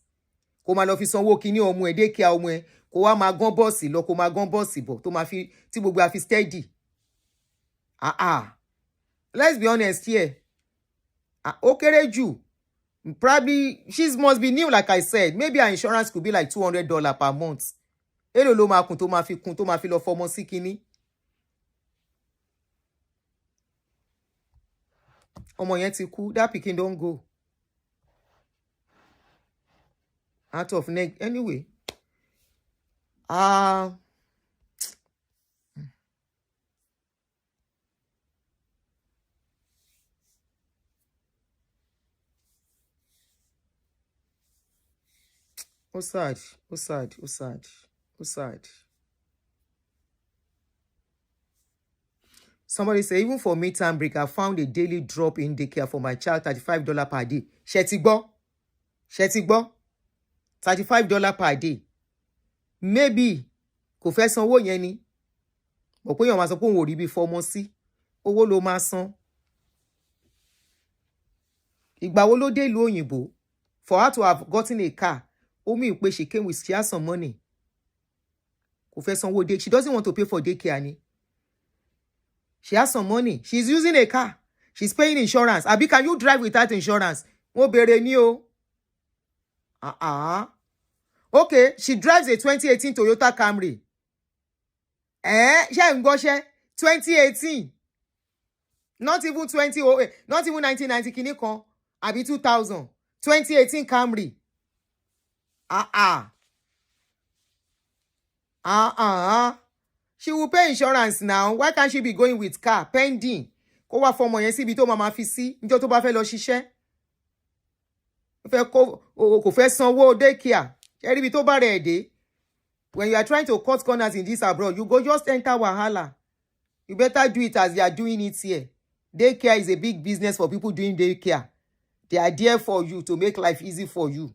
Kó máa lọ fi sanwó kíní ọmọ ẹ̀, daycare ọmọ ẹ̀. Kó wá máa gán bọ́ọ̀sì lọ, kó máa gán bọ́ọ̀sì bọ̀. Tó máa fi, tí gbogbo a fi steady. Let's be honest here. Ó kéré jù. Probably she must be new, like I said. Maybe her insurance could be like $200 per month. Èló ló máa kún tó máa fi lọ fọmọ sí kíní. Ọmọ yẹn ti kú. That pikin don't go. Out of neck. Anyway. Sad. Somebody say, even for midterm break, I found a daily drop in daycare for my child, $35 per day. Ṣé ti gbọ́? $35 per day. Maybe kò fẹ́ sanwó yẹn ni. Mọ̀ pé èèyàn máa sọ pé òun ò rí bí fọmọ sí. Owó ló máa san. Ìgbà wo ló dé ìlú òyìnbó? For her to have gotten a car, ó mì pé she has some money. Kò fẹ́ sanwó day. She doesn't want to pay for daycare ni. She has some money. She's using a car. She's paying insurance. Abi, can you drive without insurance? Wọ́n béèrè ni o. Okay, she drives a 2018 Toyota Camry. Ṣé ń gbọ́ṣẹ́? 2018. Not even 2008. Not even 1990 kìíní kan. Àbí 2000. 2018 Camry. She will pay insurance now. Why can't she be going with car pending? Kó wá fọmọ yẹn síbi tó máa fi sí níjọ́ tó bá fẹ́ lọ ṣiṣẹ́. Kò fẹ́ sanwó daycare. Ṣé rí ibi tó bá rẹ̀ dé? When you are trying to cut corners in this abroad, you go just enter wahala. You better do it as they are doing it here. Daycare is a big business for people doing daycare. They are there for you to make life easy for you.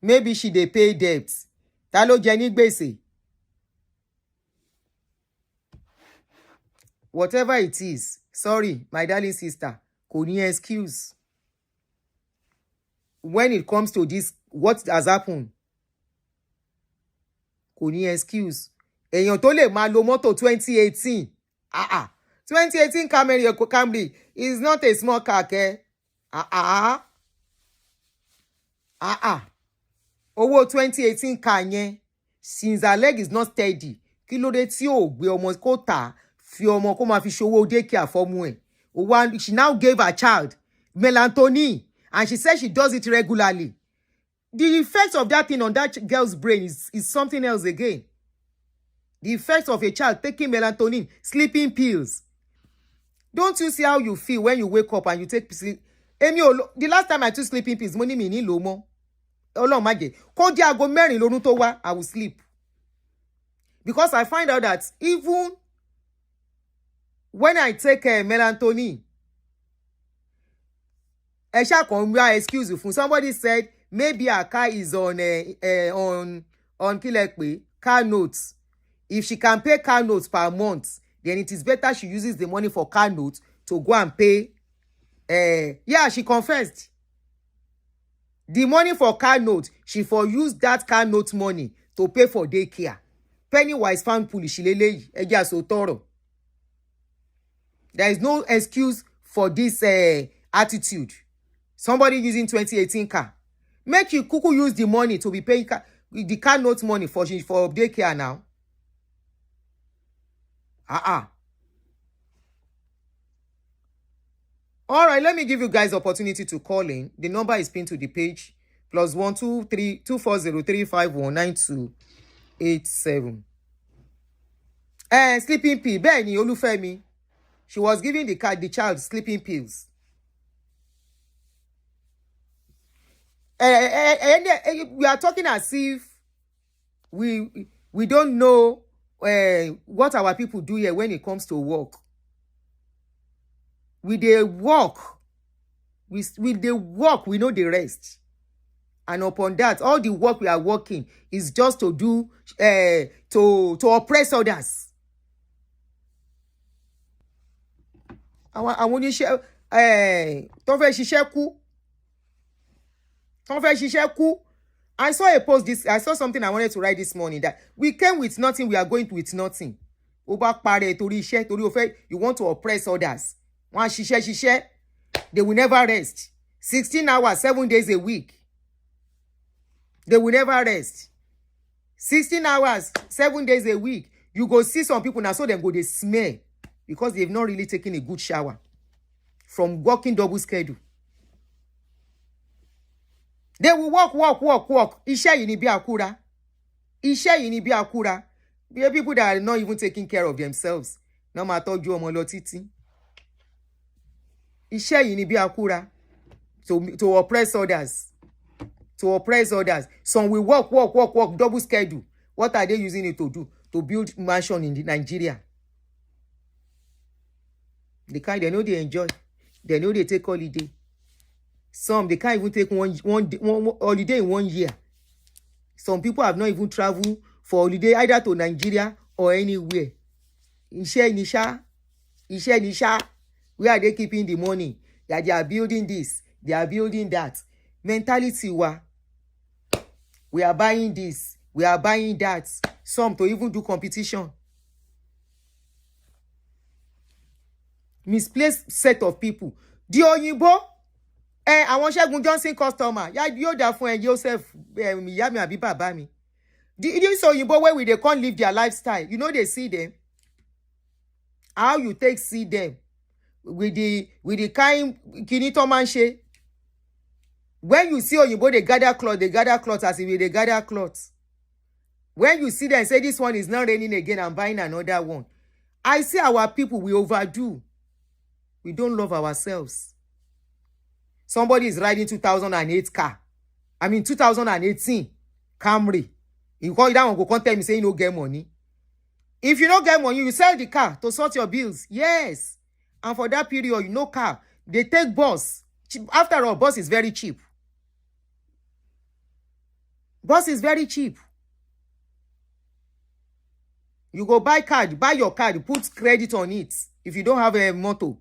Maybe she dey pay debts. Ta ló jẹ ní gbèsè? Whatever it is, sorry, my darling sister, kò ní excuse. When it comes to this, what has happened? Kò ní excuse. Èèyàn tó lè máa lo mọ́tò 2018. 2018 Camry is not a small car, ke? Owó 2018 car yẹn, since her leg is not steady, kí ló dé tí ò gbé ọmọ kó tà fi ọmọ kó máa fi ṣòwò daycare fọ́mú ẹ̀. She now gave her child melatonin, and she said she does it regularly. The effect of that thing on that girl's brain is something else again. The effect of a child taking melatonin, sleeping pills. Don't you see how you feel when you wake up and you take sleep? The last time I took sleeping pills, mo ní mi ní lò mọ́. Ọlọ́run má jẹ́ kó jẹ́ aago 4 lórun tó wá, I will sleep. Because I find out that even when I take melatonin, ẹ ṣá kàn wá excuse fún. Somebody said maybe her car is on kí lẹ pé car notes. If she can pay car notes per month, then it is better she uses the money for car notes to go and pay. Yeah, she confessed. The money for car note, she for use that car note money to pay for daycare. Pennywise found foolish leleyi, ẹ jẹ́ sọ tọrọ. There is no excuse for this attitude. Somebody using 2018 car. Make you kuku use the money to be paying the car note money for daycare now. All right, let me give you guys opportunity to call in. The number is pinned to the page. +1 2 240 351 9287. Sleeping pill. Bẹ́ẹ̀ni, Olúfẹ́mi. She was giving the child sleeping pills. We are talking as if we don't know what our people do here when it comes to work. We dey work. We dey work. We know the rest. And upon that, all the work we are working is just to do to oppress others. Àwọn oníṣẹ́ tó fẹ́ ṣiṣẹ́ kú. I saw a post I saw something I wanted to write this morning that we came with nothing, we are going with nothing. Ó bá parẹ́ torí iṣẹ́, torí ó fẹ́, you want to oppress others. Wọ́n á ṣiṣẹ́. They will never rest. 16 hours, 7 days a week. They will never rest. 16 hours, 7 days a week. You go see some people now, so them go they smell because they've not really taken a good shower from working double schedule. They will work. Iṣẹ́ yìí ni bí àkúrà. Iṣẹ́ yìí ni bí àkúrà. There are people that are not even taking care of themselves. No matter tọ́jú ọmọ lọ títí. Iṣẹ́ yìí ni bí àkúrà. To oppress others. To oppress others. Some will work, double schedule. What are they using it to do? To build mansion in Nigeria. They know they enjoy. They know they take holiday. Some, they can't even take one holiday in 1 year. Some people have not even traveled for holiday either to Nigeria or anywhere. Iṣẹ́ ni ṣá. Where are they keeping the money? That they are building this, they are building that. Mentality wa. We are buying this, we are buying that. Some to even do competition. Misplaced set of people. The Oyinbo. Àwọn Ṣẹ́gun Johnson customer. Yóò dá fún ẹ Joseph ìyá mi àbí bàbá mi. This Oyinbo where they can't live their lifestyle. You know they see them. How you take see them? With the kind kini to man ṣe. When you see Oyinbo, they gather cloth as if they gather cloth. When you see them say this one is not raining again, I'm buying another one. I see our people, we overdo. We don't love ourselves. Somebody is riding 2008 car. 2018 Camry. You call that one, go tell me say you no get money. If you don't get money, you sell the car to sort your bills. Yes. And for that period, you know car. They take bus. After all, bus is very cheap. Bus is very cheap. You go buy your card, put credit on it. If you don't have a motor.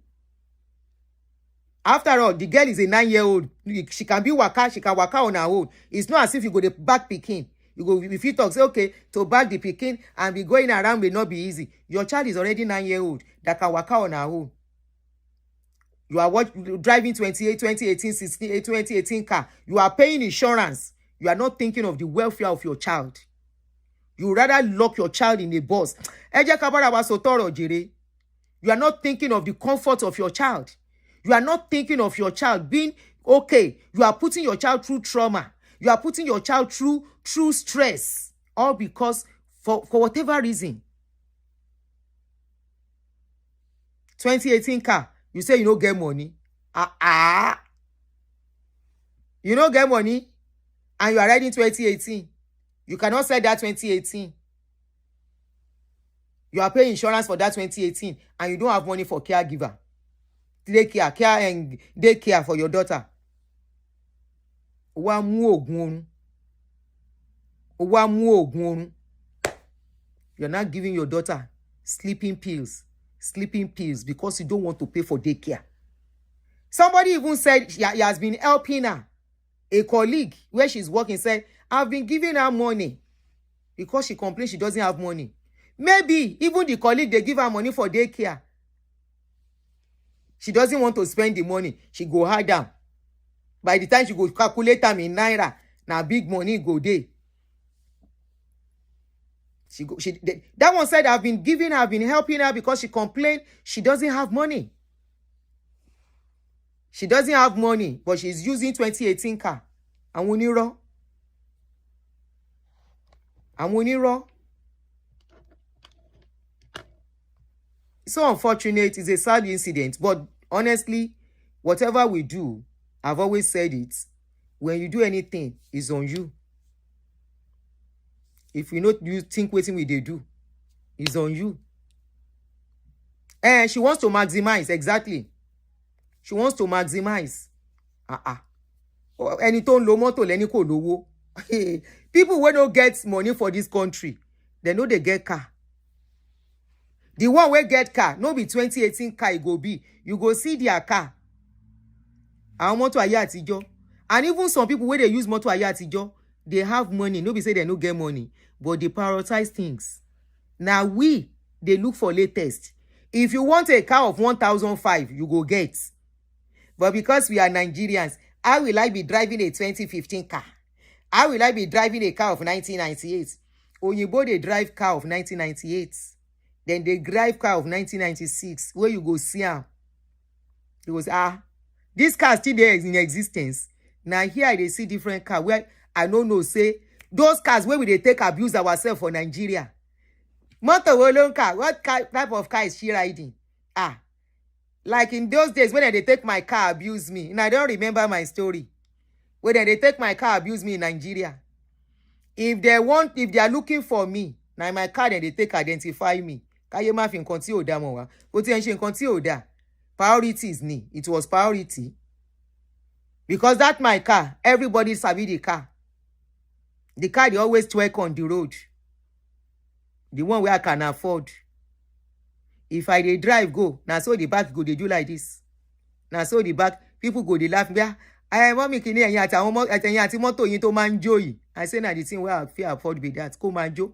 After all, the girl is a 9-year-old. She can waka on her own. It's not as if you go the back picking. You go, if you talk, say, okay, to back the picking and be going around will not be easy. Your child is already 9-year-old that can waka on her own. You are driving 2018 car. You are paying insurance. You are not thinking of the welfare of your child. You rather lock your child in a bus. You are not thinking of the comfort of your child. You are not thinking of your child being okay. You are putting your child through trauma. You are putting your child through stress. All because for whatever reason. 2018 car. You say you don't get money. You don't get money. And you are riding 2018. You cannot sell that 2018. You are paying insurance for that 2018. And you don't have money for caregiver. Care and daycare for your daughter. You're not giving your daughter sleeping pills because you don't want to pay for daycare. Somebody even said he has been helping her. A colleague where she's working said, I've been giving her money because she complains she doesn't have money. Maybe even the colleague, they give her money for daycare. She doesn't want to spend the money. She go hard down. By the time she go calculate them in naira, now big money go there. That one said, I've been helping her because she complained she doesn't have money. She doesn't have money, but she's using 2018 car. And when you're it's so unfortunate. It's a sad incident. But honestly, whatever we do, I've always said it, when you do anything, it's on you. If you not you think wetin we dey do, it's on you. And she wants to maximize, exactly. She wants to maximize. Ẹni tó ń lo mọ́tò lẹ́ni kò lówó. People wey no get money for this country, they know they get car. The one wey get car, no be 2018 car e go be. You go see their car. Àwọn mọ́tò ayé àtijọ́. And even some people wey dey use mọ́tò ayé àtijọ́, they have money. No be say they no get money, but they prioritize things. Now we, they look for latest. If you want a car of 1,005, you go get. But because we are Nigerians, how will I be driving a 2015 car? How will I be driving a car of 1998? Oyinbo they drive car of 1998. Then they drive car of 1996. Where you go see am? It was this car still there in existence. Now here they see different car where I don't know say those cars where we they take abuse ourselves for Nigeria. Motor alone car. What type of car is she riding? Like in those days when they take my car abuse me, and I don't remember my story. When they take my car abuse me in Nigeria. If they are looking for me, now my car then they take identify me. Kaye ma fi nǹkan tí ò dá mọ́ wa. Ó ti ń ṣe nǹkan tí ò dá. Priorities ni. It was priority. Because that my car, everybody sabi the car. The car they always twerk on the road. The one where I can afford. If I dey drive go, now so the back go they do like this. Now so the back people go they laugh me. Mommy kini ẹ̀yin àti mọ́tò yín tó máa ń jó yìí. I say na the thing where I feel afford be that. Kó máa jó.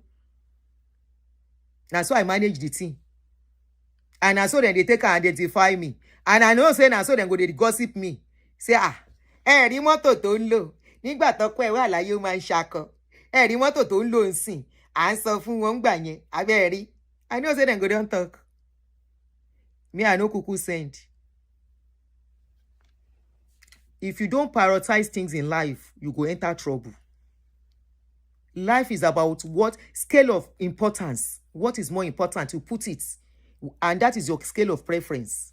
Now so I manage the thing. And now so then they take and identify me. And I know say now so then go they gossip me. Say rí mọ́tò tó ń lò. Nígbà tó pẹ́ wà láyé ó máa ń ṣakọ. Rí mọ́tò tó ń lò ń sìn. À ń sọ fún wọn gbà yẹn. Abẹ́ rí. I know say then go don't talk. Me I no kuku send. If you don't prioritize things in life, you go enter trouble. Life is about what scale of importance. What is more important? You put it. And that is your scale of preference.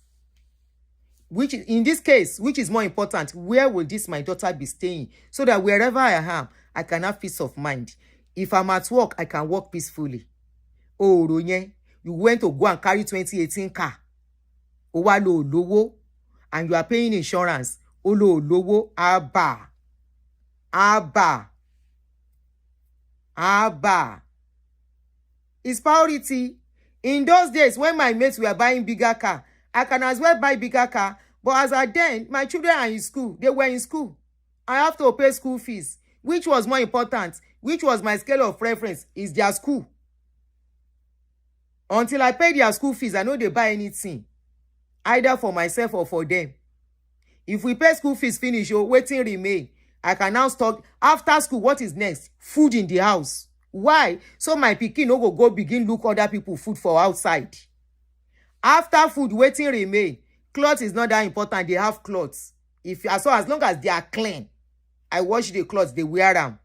Which in this case, which is more important? Where will this my daughter be staying? So that wherever I am, I can have peace of mind. If I'm at work, I can work peacefully. Oh, Ronye, you went to go and carry 2018 car. Owalo lowo, and you are paying insurance. Olo lowo, Abba. It's priority. In those days, when my mates were buying bigger car, I can as well buy bigger car. But as at then, my children are in school. They were in school. I have to pay school fees. Which was more important? Which was my scale of preference? Is their school. Until I pay their school fees, I know they buy anything. Either for myself or for them. If we pay school fees finish, waiting remain. I can now start. After school, what is next? Food in the house. Why? So my pikin no go begin look other people food for outside. After food, waiting remain. Clothes is not that important. They have clothes. As long as they are clean, I wash the clothes, they wear them.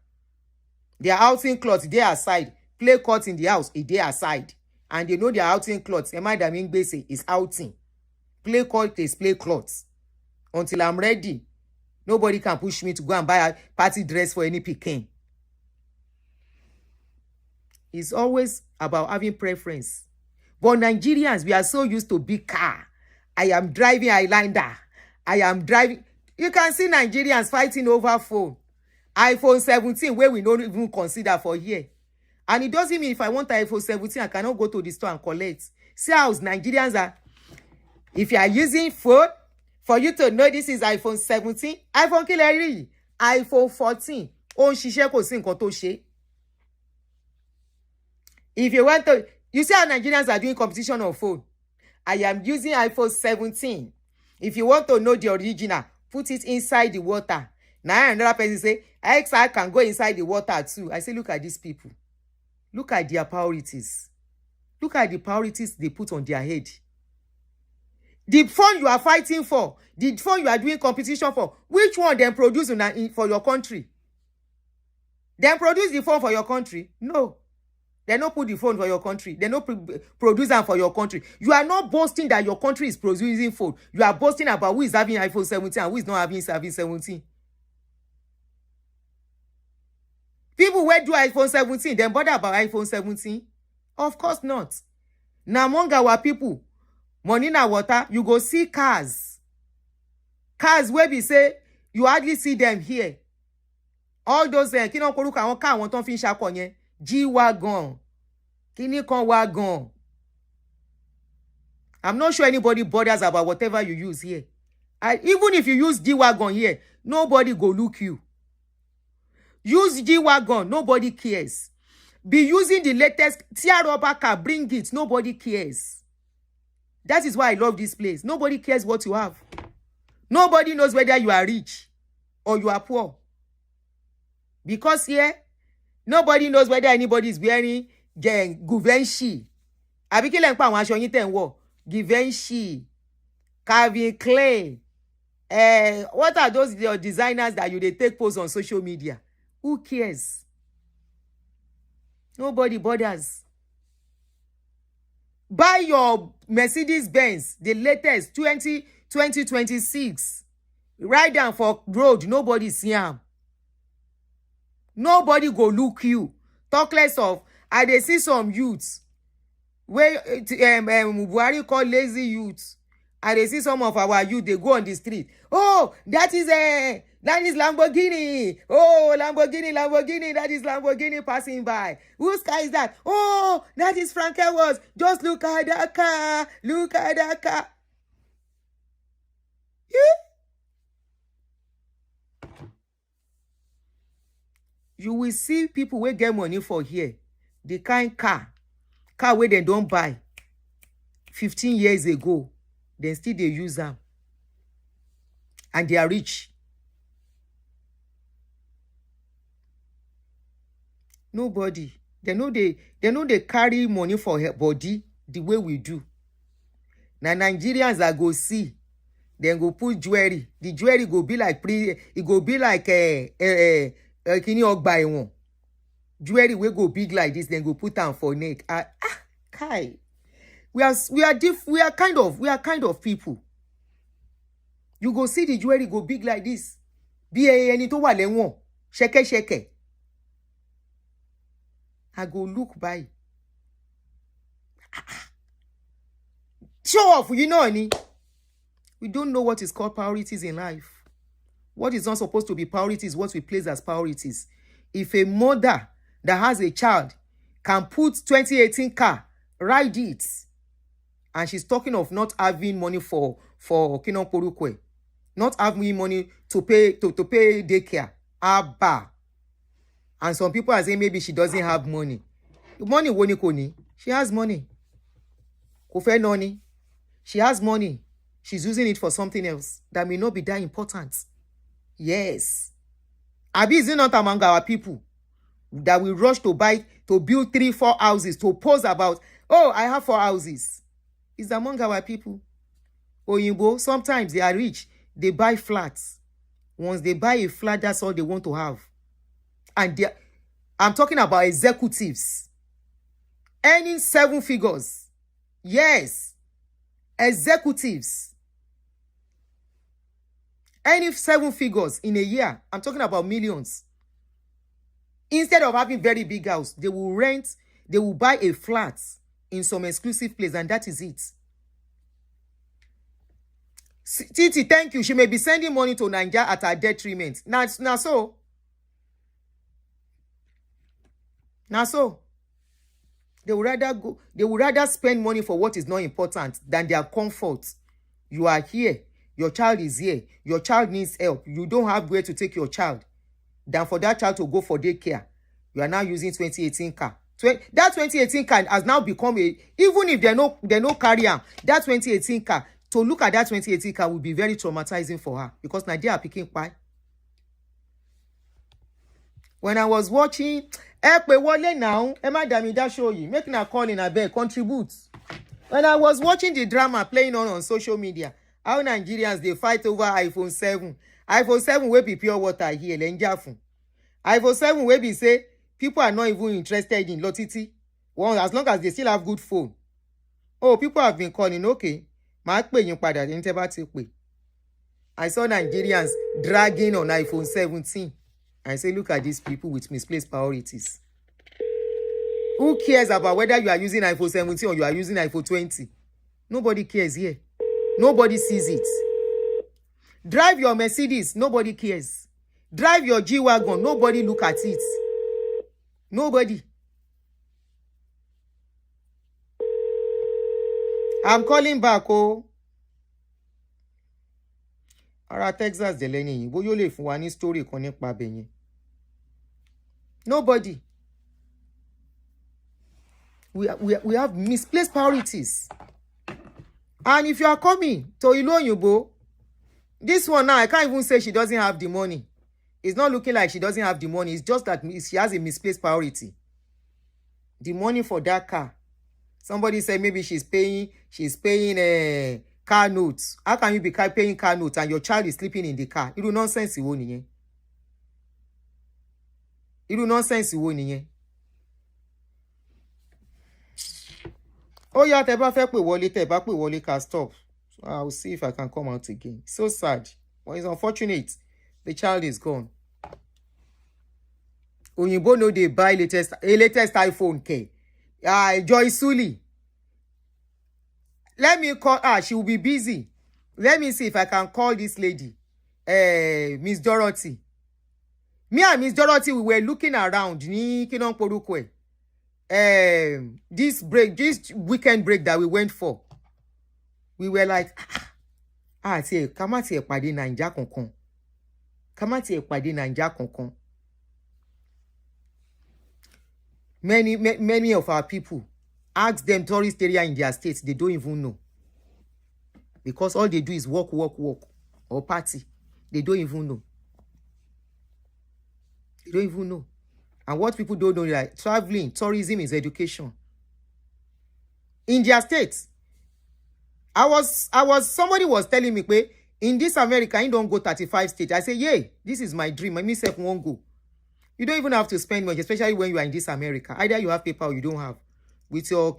Their outing clothes, they aside. Play court in the house, they aside. And they know their outing clothes. Emma Daming Bese is outing. Play court is play clothes. Until I'm ready, nobody can push me to go and buy a party dress for any pikin. It's always about having preference. But Nigerians, we are so used to big car. I am driving Highlander. I am driving. You can see Nigerians fighting over phone. iPhone 17, where we don't even consider for here. And it doesn't mean if I want an iPhone 17, I cannot go to the store and collect. See how Nigerians are. If you are using phone, for you to know this is iPhone 17, iPhone killer, iPhone 14, ó ń ṣiṣẹ́ kò sí nǹkan tó ṣe. If you want to, you see how Nigerians are doing competition on phone. I am using iPhone 17. If you want to know the original, put it inside the water. Now another person say, XR can go inside the water too. I say, look at these people. Look at their priorities. Look at the priorities they put on their head. The phone you are fighting for, the phone you are doing competition for, which one then produce for your country? Then produce the phone for your country? No. They don't put the phone for your country. They don't produce them for your country. You are not boasting that your country is producing phone. You are boasting about who is having iPhone 17 and who is not having 17. People wey do iPhone 17, dem bother about iPhone 17? Of course not. Now among our people, money na water, you go see cars. Cars wey be say you hardly see them here. All those kí náà korúkọ àwọn car àwọn tó fi ń ṣakọ yẹn, G-Wagon, kíní kan wagon. I'm not sure anybody bothers about whatever you use here. Even if you use G-Wagon here, nobody go look you. Use G-Wagon, nobody cares. Be using the latest tear rubber car, bring it, nobody cares. That is why I love this place. Nobody cares what you have. Nobody knows whether you are rich or you are poor. Because here, nobody knows whether anybody is wearing Givenchy. Àbí kí lẹ ń pa àwọn aṣọ yín tẹ́ ń wọ̀? Givenchy, Calvin Klein. What are those your designers that you they take posts on social media? Who cares? Nobody bothers. Buy your Mercedes Benz, the latest 2026. Ride down for road, nobody see am. Nobody go look you. Talk less of, I dey see some youths where Buhari call lazy youths. I dey see some of our youth, they go on the street. Oh, that is Lamborghini. Oh, Lamborghini, that is Lamborghini passing by. Whose car is that? Oh, that is Frank Edwards. Just look at that car. Look at that car. Yeah. You will see people wey get money for here. The kind car wey they don't buy 15 years ago, then still they use them. And they are rich. Nobody. They know they carry money for her body the way we do. Now Nigerians that go see, then go put jewelry. The jewelry go be like it go be like kini ogba ewon. Jewelry will go big like this, then go put on for neck. Kai. We are kind of people. You go see the jewelry go big like this. Be any to wale won. Sheke. I go look by. Show off, you know, Annie. We don't know what is called priorities in life. What is not supposed to be priorities is what we place as priorities. If a mother that has a child can put 2018 car, ride it, and she's talking of not having money for Kinon Porukwe, not having money to pay daycare, Abba. And some people are saying maybe she doesn't have money. Money woni koni. She has money. Kofe noni. She has money. She's using it for something else that may not be that important. Yes. Abi is it not among our people that we rush to build 3-4 houses to post about, oh, I have 4 houses. It's among our people. Oyinbo, sometimes they are rich. They buy flats. Once they buy a flat, that's all they want to have. And I'm talking about executives earning 7 figures. Yes. Executives earning 7 figures in a year. I'm talking about millions. Instead of having very big house, they will buy a flat in some exclusive place, and that is it. Titi, thank you. She may be sending money to Nigeria at her detriment. Now so. They would rather spend money for what is not important than their comfort. You are here. Your child is here. Your child needs help. You don't have where to take your child. Than for that child to go for daycare. You are now using 2018 car. That 2018 car has now become even if they no carry am, that 2018 car, to look at that 2018 car will be very traumatizing for her because Nigeria are picking pie. When I was watching, now, that show you, make na call in a bed, contribute. When I was watching the drama playing on social media, how Nigerians they fight over iPhone 7. iPhone 7 will be pure water here, lenjafun. iPhone 7 will be say people are not even interested in lotiti. Well, as long as they still have good phone. Oh, people have been calling, okay. I saw Nigerians dragging on iPhone 17. I say, look at these people with misplaced priorities. Who cares about whether you are using iPhone 17 or you are using iPhone 20? Nobody cares here. Nobody sees it. Drive your Mercedes, nobody cares. Drive your G-Wagon, nobody look at it. Nobody. I'm calling back, oh. Ara Texas de lẹ́ni yìí, bóyá ó lè fún wa ní story kan nípa bẹ̀ yẹn. Nobody. We have misplaced priorities. And if you are coming to Ilu Oyinbo, this one now, I can't even say she doesn't have the money. It's not looking like she doesn't have the money. It's just that she has a misplaced priority. The money for that car. Somebody said maybe she's paying car notes. How can you be paying car notes and your child is sleeping in the car? It do nonsense ìwọ nìyẹn. It do nonsense ìwọ nìyẹn. Oh yeah, tẹ́ bá fẹ́ pè wọlé can stop. So I'll see if I can come out again. So sad. Well, it's unfortunate. The child is gone. Oyinbo no dey buy latest iPhone ke. Joy Suli. Let me call her. She will be busy. Let me see if I can call this lady. Miss Dorothy. Me and Miss Dorothy, we were looking around. Ni kinon porukwe. This weekend break that we went for. We were like, say, kama ti pàdé Naija kankan. Kama ti pàdé Naija kankan. Many of our people ask them tourist area in their states, they don't even know. Because all they do is work, or party. They don't even know. They don't even know. And what people don't know is like traveling, tourism is education. In their states, somebody was telling me, in this America, you don't go 35 states. I say, yeah, this is my dream. I myself won't go. You don't even have to spend much, especially when you are in this America. Either you have paper or you don't have. With your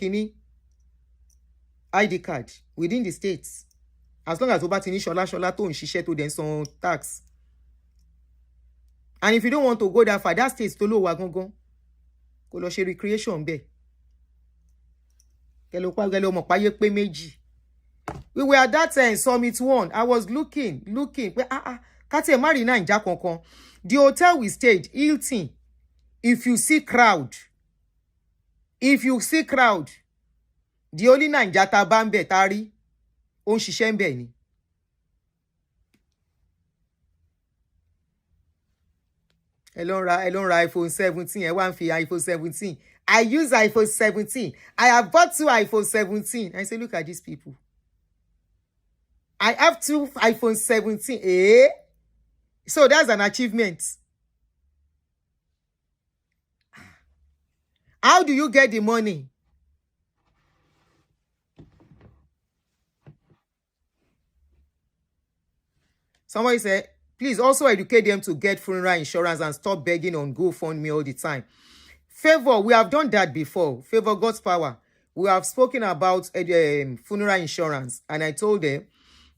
ID card within the states. As long as you batini shola to nshishe to then some tax. And if you don't want to go that far, that state's to low wagongon. Go lo she recreation be. We were at that time, Summit 1. I was looking. Kate marry na inja konkon. The hotel we stayed, Hilton. If you see crowd, the only Naija ta bambe tari, on shishembe ni. Elon ra iPhone 17. I want iPhone 17. I use iPhone 17. I have bought 2 iPhone 17. I say, look at these people. I have 2 iPhone 17. So that's an achievement. How do you get the money? Somebody said, please also educate them to get funeral insurance and stop begging on GoFundMe all the time. Favor, we have done that before. Favor, God's power. We have spoken about funeral insurance. And I told them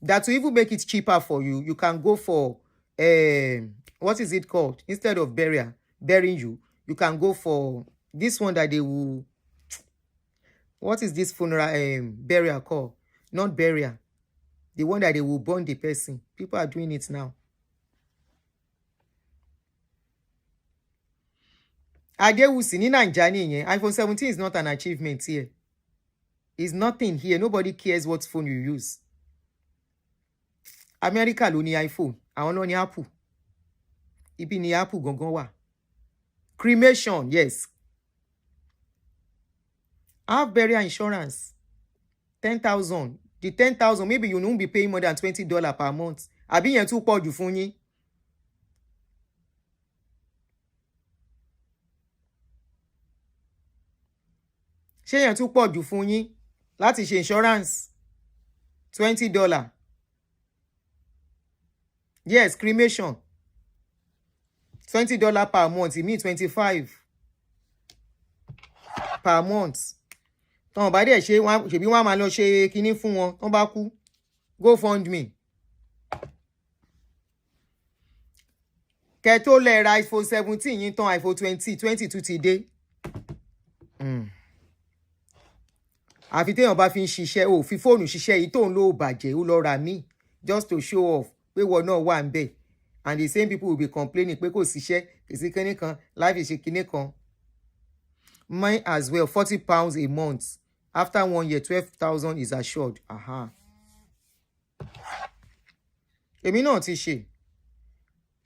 that to even make it cheaper for you, you can go for, what is it called? Instead of burying you, you can go for this one that they will, what is this funeral burial called? Not burial. The one that they will burn the person. People are doing it now. Adewusi ni Naija ni iPhone 17 is not an achievement here. It's nothing here. Nobody cares what phone you use. America ló ní iPhone. Àwọn ló ní Apple. Ibi ni Apple gangan wà. Cremation, yes. Have burial insurance. 10,000. The 10,000, maybe you won't be paying more than $20 per month. Àbí yẹn tún pọ̀ jù fún yín. Ṣé yẹn tún pọ̀ jù fún yín láti ṣe insurance? $20. Yes, cremation. $20 per month. It means 25 per month. Tọ́n bá dẹ̀ ṣe wọ́n ṣebí wọ́n máa lọ ṣe kíní fún wọn tọ́n bá kú. GoFundMe. Kẹ́ tó lẹ ra iPhone 17 yín tán iPhone 22 ti dé. Àfi téèyàn bá fi ń ṣiṣẹ́ ò fi fóònù ṣiṣẹ́ yìí tóun ló bàjẹ́ ó lọ ra mí just to show off pé wọ́n náà wà ń bẹ̀. And the same people will be complaining pé kò síṣẹ́ kò sí kinní kan life is ṣe kinní kan. Mine as well £40 a month after 1 year 12,000 is assured. Èmi náà ti ṣe.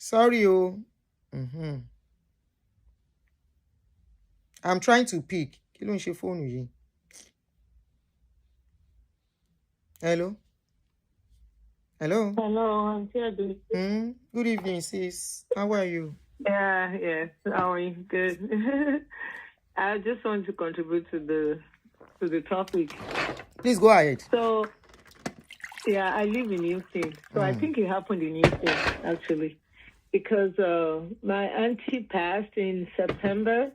Sorry o. I'm trying to pick. Kí ló ń ṣe fóònù yìí? Hello? Hello? Hello, I'm here. Good evening, sis. How are you? Yeah, yes. How are you? Good. I just want to contribute to the topic. Please go ahead. So, yeah, I live in Houston. So I think it happened in Houston, actually. Because my auntie passed in September,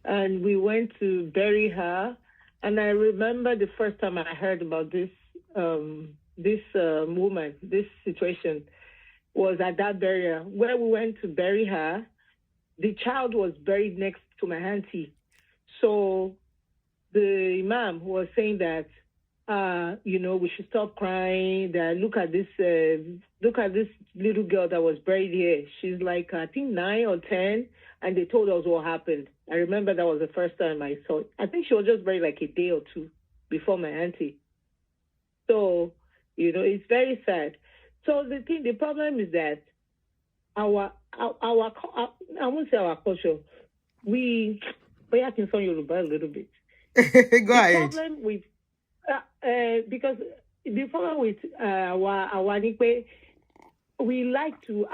and we went to bury her. And I remember the first time I heard about this woman, this situation, was at that burial where we went to bury her. The child was buried next to my auntie. So the imam was saying that, we should stop crying. That look at this little girl that was buried here. She's like, I think 9 or 10, and they told us what happened. I remember that was the first time I saw it. I think she was just buried like a day or two before my auntie. So, it's very sad. So the problem is that I won't say our culture. But I can sound Yoruba a little bit. Go ahead. Problem with because the problem with our Nipe, we like to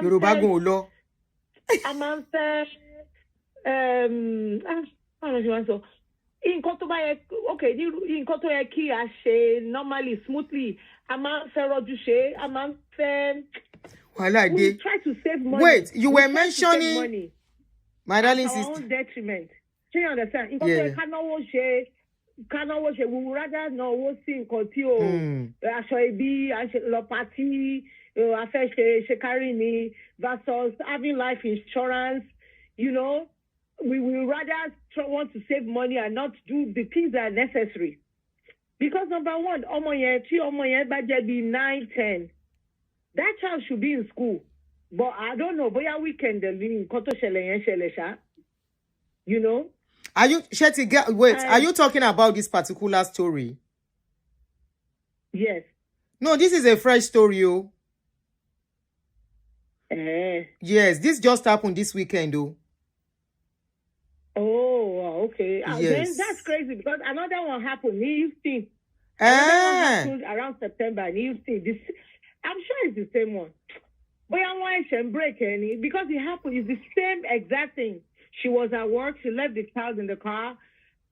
Yoruba gun lọ. Nǹkan tó yẹ kí a ṣe normally smoothly a máa ń fẹ́ rọ́jú ṣe a máa ń fẹ́. We try to save money. Wait, you were mentioning my darling sister. Our own detriment. Do you understand? Nǹkan tó yẹ ká náwó ṣe we would rather náwó sí nǹkan tí o aṣọ ibi lọ pàtí a fẹ́ ṣe kárí ni versus having life insurance, we will rather want to save money and not do the things that are necessary. Because number one, ọmọ yẹn bá jẹ́ bí 9, 10, that child should be in school. But I don't know, bóyá weekend nǹkan tó ṣẹlẹ̀ yẹn ṣẹlẹ̀ ṣá. Are you are you talking about this particular story? Yes. No, this is a fresh story, oh. Yes, this just happened this weekend, oh. Oh, okay. Yes. Then that's crazy because another one happened in Houston. Another one happened around September in Houston. I'm sure it's the same one. But I shouldn't break any because it happened. It's the same exact thing. She was at work. She left the child in the car.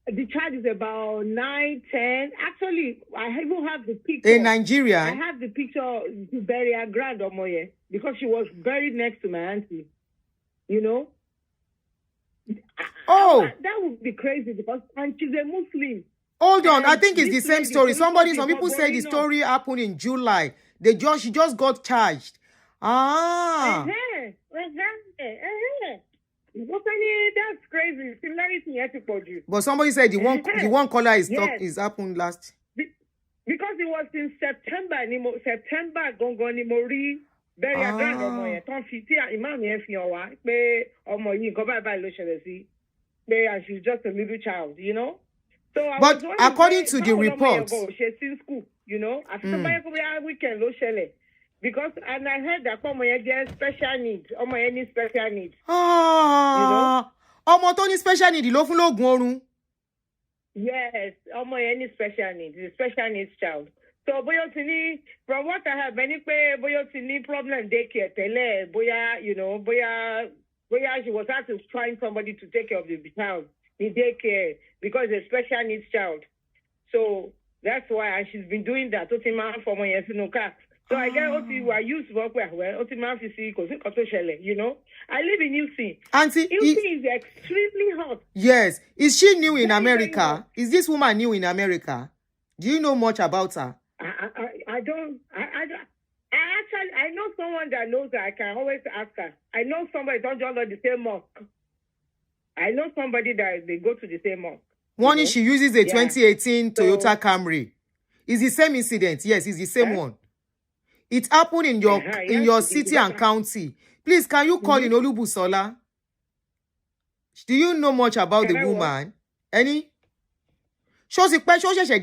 The child is about 9, 10. Actually, I even have the picture. In Nigeria? I have the picture to bury her grandmother because she was buried next to my auntie. Oh, that would be crazy and she's a Muslim. Hold on, I think it's the same story. Some people say the story happened in July. She just got charged. That's crazy. Similarity. But somebody said the one caller is happened last. Because it was in September. September gongoni mori. Bury a grandmother yẹn tán fi tí imam yẹn fi hàn wá pé ọmọ yìí nǹkan báyìí ló ṣẹlẹ̀ sí pé and she's just a little child, So but according to the report, she's in school, àfi tó bá yẹ kó bóyá weekend ló ṣẹlẹ̀ because and I heard that ọmọ yẹn get special needs, ọmọ yẹn ní special needs. Ọmọ tó ní special needs ló fún lóògùn oorun. Yes, ọmọ yẹn ní special needs, a special needs child. So boyo tini from what I have any pay boyo tini problem daycare tele boya boya she was had to find somebody to take care of the child in daycare because it's a special needs child. So that's why she's been doing that. So I guess we are used to work well. I live in Houston. Auntie, Houston is extremely hot. Yes. Is she new in America? Is this woman new in America? Do you know much about her? I I know someone that knows her. I can always ask her. I know somebody don't join the same mosque. I know somebody that they go to the same mosque. One is she uses a 2018 Toyota Camry. It's the same incident. Yes, it's the same one. It happened in your city and county. Please, can you call in Gbemisola? Do you know much about the woman? Any? Show the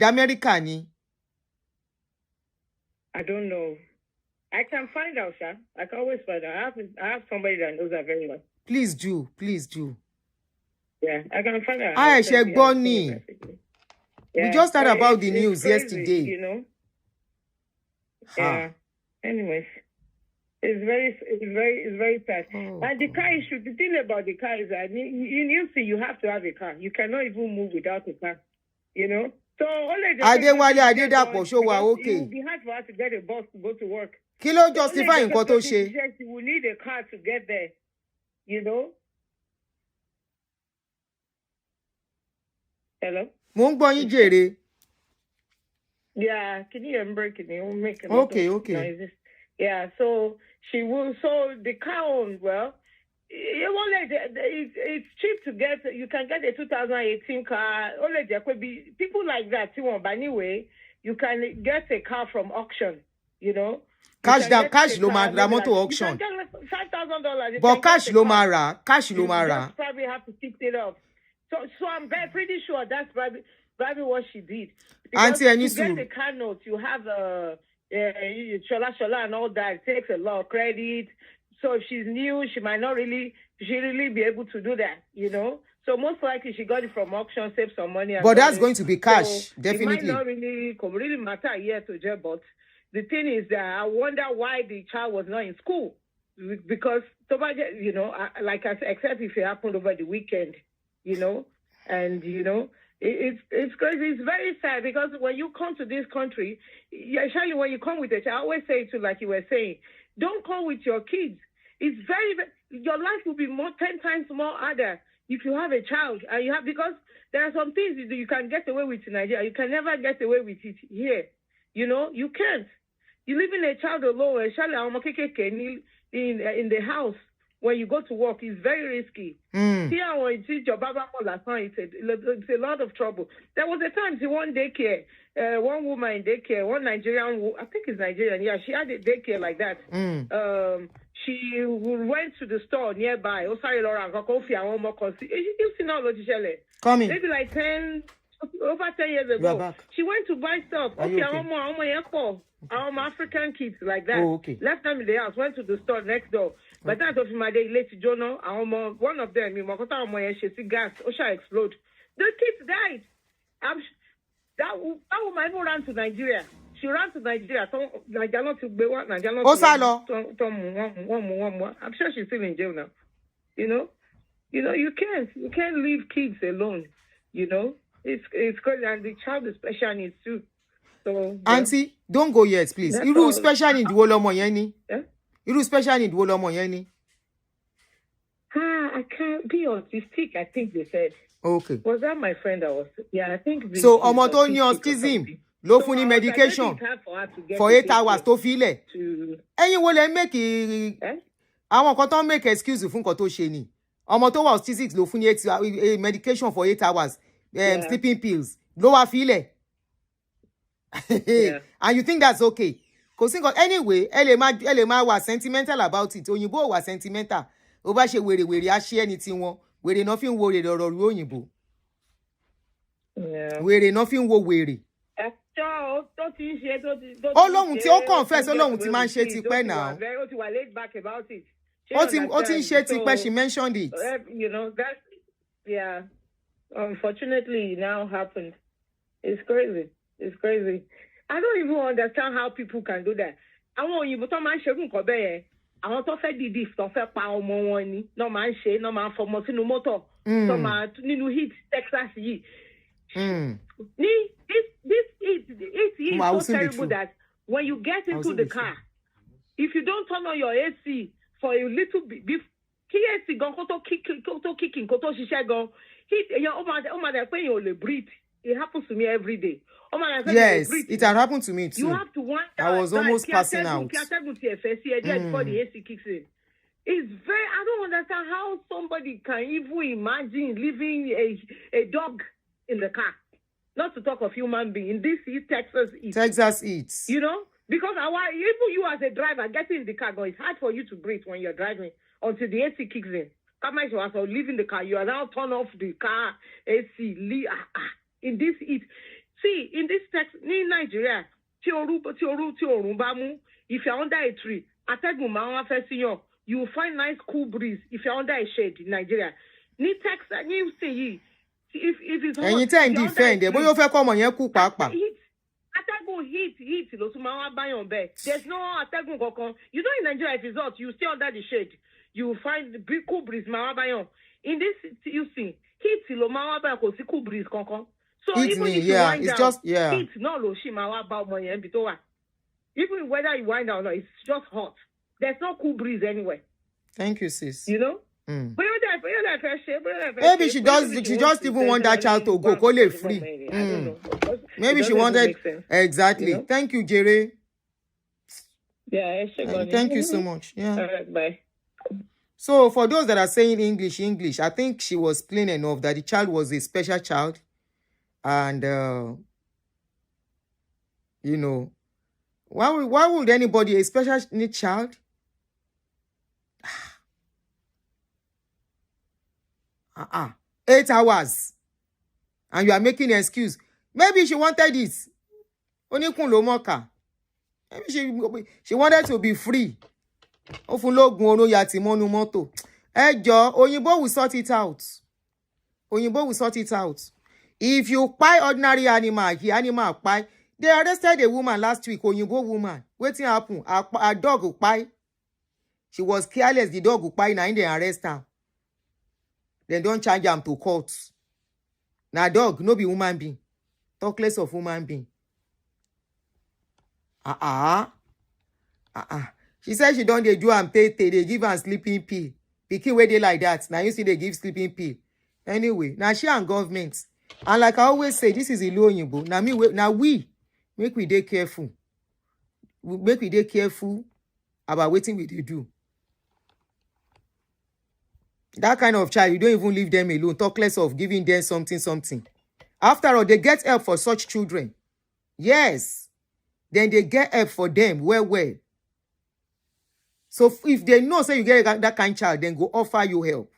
America ni. I don't know. I can find out, sir. I can always find out. I have somebody that knows her very well. Please do. Please do. Yeah, I can find out. I shall Bonnie. We just heard about the news crazy, yesterday. You know. Yeah. Anyways, it's very sad. And the car issue. The thing about the car is that you see, you have to have a car. You cannot even move without a car. You know. So only the I did that for sure. Okay. It will be hard for us to get a bus to go to work. Kilo justify in nǹkan tó ṣe. We need a car to get there. You know. Hello. Mo ń gbọ́ yín jèrè. Yeah, can you remember? Can you make okay. Noises? Yeah, so she will. So the car owned, well, it's cheap to get. You can get a 2018 car. Only there could be people like that. But anyway, you can get a car from auction. You know. Cash lo ma motor auction. $5,000. But cash lo ma ra. You probably have to fix it up. So I'm pretty sure that's probably what she did. Because to get the car note, you have shola and all that. It takes a lot of credit. So if she's new, she might not really be able to do that, you know. So most likely she got it from auction, saved some money. But that's going to be cash, so definitely. It might not really matter here to Jeff, but the thing is that I wonder why the child was not in school. Because, you know, like I said, except if it happened over the weekend, you know, and, you know, it's crazy. It's very sad because when you come to this country, especially when you come with a child, I always say to, like you were saying, don't come with your kids. It's your life will be 10 times more harder if you have a child. And you have, because there are some things you can get away with in Nigeria. You can never get away with it here. You know, you can't. You leaving a child alone, especially in the house. When you go to work, it's very risky. Here, when you see your Baba it's a lot of trouble. There was a time, one daycare, one woman in daycare, one Nigerian, I think it's Nigerian, yeah, she had a daycare like that. She went to the store nearby. You see now, coming. Maybe like over 10 years ago. She went to buy stuff. African kids like that. Oh, okay. Left them in the house, went to the store next door. But that of my day, late Jono, one of them, she see gas, explode. The kids died. That woman even ran to Nigeria. She ran to Nigeria. I'm sure she's still in jail now. You know, you can't leave kids alone. You know, it's crazy, and the child is special needs too. So, Auntie, don't go yet, please. Iru special need wo lomo yen ni? Iru special need wo lomo yen ni? I can't be autistic, I think they said. Okay. Was that my friend that was? Yeah, I think. So, omo to ni autism, lo fún ní medication for 8 hours to feel it. Ẹ̀yin wo lẹ make àwọn kan tó make excuse fún nǹkan tó ṣe ni. Omo to wa autistic lo fún ní medication for 8 hours, sleeping pills. Lo wa feel it. Yeah. And you think that's okay? Because anyway, ele ma was sentimental about it. Òyìnbó was sentimental. Ó bá ṣe wèrè a ṣe anything wọ́n. Wèrè no fi ń wo rere ọ̀rọ̀ ru òyìnbó. Yeah. Wèrè no fi ń wo wèrè. Ọlọ́hun tí ó confess Ọlọ́hun tí máa ń ṣe tipẹ́ now. Ó ti wà laid back about it. Ó ti ń ṣe tipẹ́, she mentioned it. You know, that's, yeah. Unfortunately, it now happened. It's crazy. It's crazy. I don't even understand how people can do that. Àwọn òyìnbó tó máa ń ṣerú nǹkan bẹ́ẹ̀ yẹn, àwọn tó fẹ́ dìdì tó fẹ́ pa ọmọ wọn ni, náà máa ń ṣe, náà máa ń fọmọ sínú mọ́tò, tó máa nínú heat Texas yìí. This heat is so terrible that when you get into the car, if you don't turn on your AC for a little bit, kí AC gan kó tó kicking, kó tó ṣiṣẹ́ gan, heat, ó máa dẹ̀ pé èèyàn ò lè breathe. It happens to me every day. Oh my God, Yes, it had happened to me too. you have to wonder. I was almost passing out. Before the AC kicks in. It's very, I don't understand how somebody can even imagine leaving a dog in the car. Not to talk of human being. This is Texas eats. Texas eats. You know? Because even you as a driver getting in the car, it's hard for you to breathe when you're driving until the AC kicks in. Come on, you are leaving the car. You are now turn off the car AC. In this heat. See, in this Texas, in Nigeria, if you're under a tree, you will find nice cool breeze if you're under a shade in Nigeria. Ni Texas, you see, if it's hot, anytime defend, but you feel come on your cook papa. Heat, there's no atagun kokon. You know in Nigeria if it's hot, you stay under the shade. You will find the big cool breeze. In this, you see, heat lo mawabayon ko si cool breeze kokon. So Heat even me, if you yeah, wind it's down, just yeah. heat no lo shi mawabayon mo yen bitowa. Even whether you wind down or not, it's just hot. There's no cool breeze anywhere. Thank you, sis. You know? Maybe she just even want that child to go call it free. Maybe she wanted exactly. You know? Thank you, Jerry. Yeah, thank you so much. Yeah. All right, bye. So for those that are saying English, I think she was plain enough that the child was a special child, and you know, why would anybody a special need child? 8 hours, and you are making an excuse. Maybe she wanted this. Maybe she wanted to be free. Oyinbo will sort it out. Oyinbo will sort it out. If you buy ordinary animal, buy. They arrested a woman last week, Oyinbo woman. Wetin happen? A dog will buy. She was careless. The dog will buy. Now they arrest her. Then don't charge them to court. Now dog, no be human being. Talk less of human being. She said she don't they do and pay. They give her sleeping pill. Pikin where they like that. Now you see they give sleeping pill. Anyway, now she and government. And like I always say, this is a low Oyinbo. Now we make we dey careful. Make we dey careful about what we they do. That kind of child, you don't even leave them alone. Talk less of giving them something. After all, they get help for such children. Yes. Then they get help for them. Well. So if they know, say you get that kind of child, then go offer you help.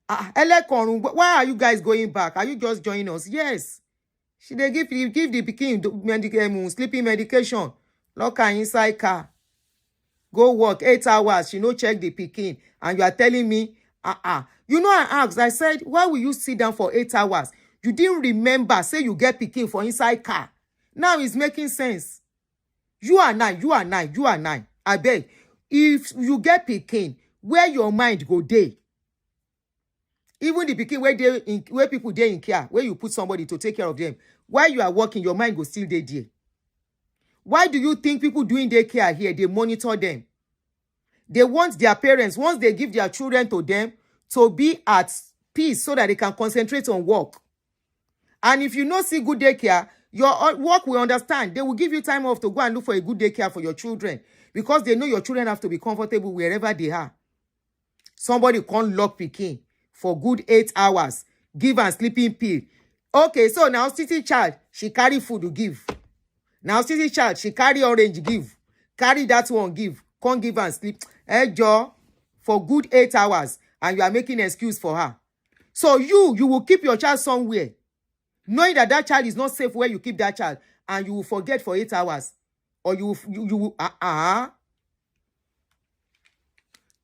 Why are you guys going back? Are you just joining us? Yes. They give the pikin sleeping medication. Lock her inside car. Go work 8 hours. She no check the pikin. And you are telling me, You know, I asked, I said, why will you sit down for 8 hours? You didn't remember, say you get pikin for inside car. Now it's making sense. You are nine. I beg. If you get pikin, where your mind go day? Even the pikin where people dey in care, where you put somebody to take care of them. While you are working, your mind go still dey there. Why do you think people doing their care here, they monitor them? They want their parents, once they give their children to them, to be at peace so that they can concentrate on work. And if you not see good daycare, your work will understand. They will give you time off to go and look for a good daycare for your children because they know your children have to be comfortable wherever they are. Somebody can't lock pikin for good 8 hours, give and sleeping pill. Okay, so now city child, she carry food to give. Now city child, she carry orange give. Carry that one give. Can't give and sleep. Joe, for good 8 hours, and you are making an excuse for her. So you will keep your child somewhere, knowing that that child is not safe where you keep that child, and you will forget for 8 hours. Or you will,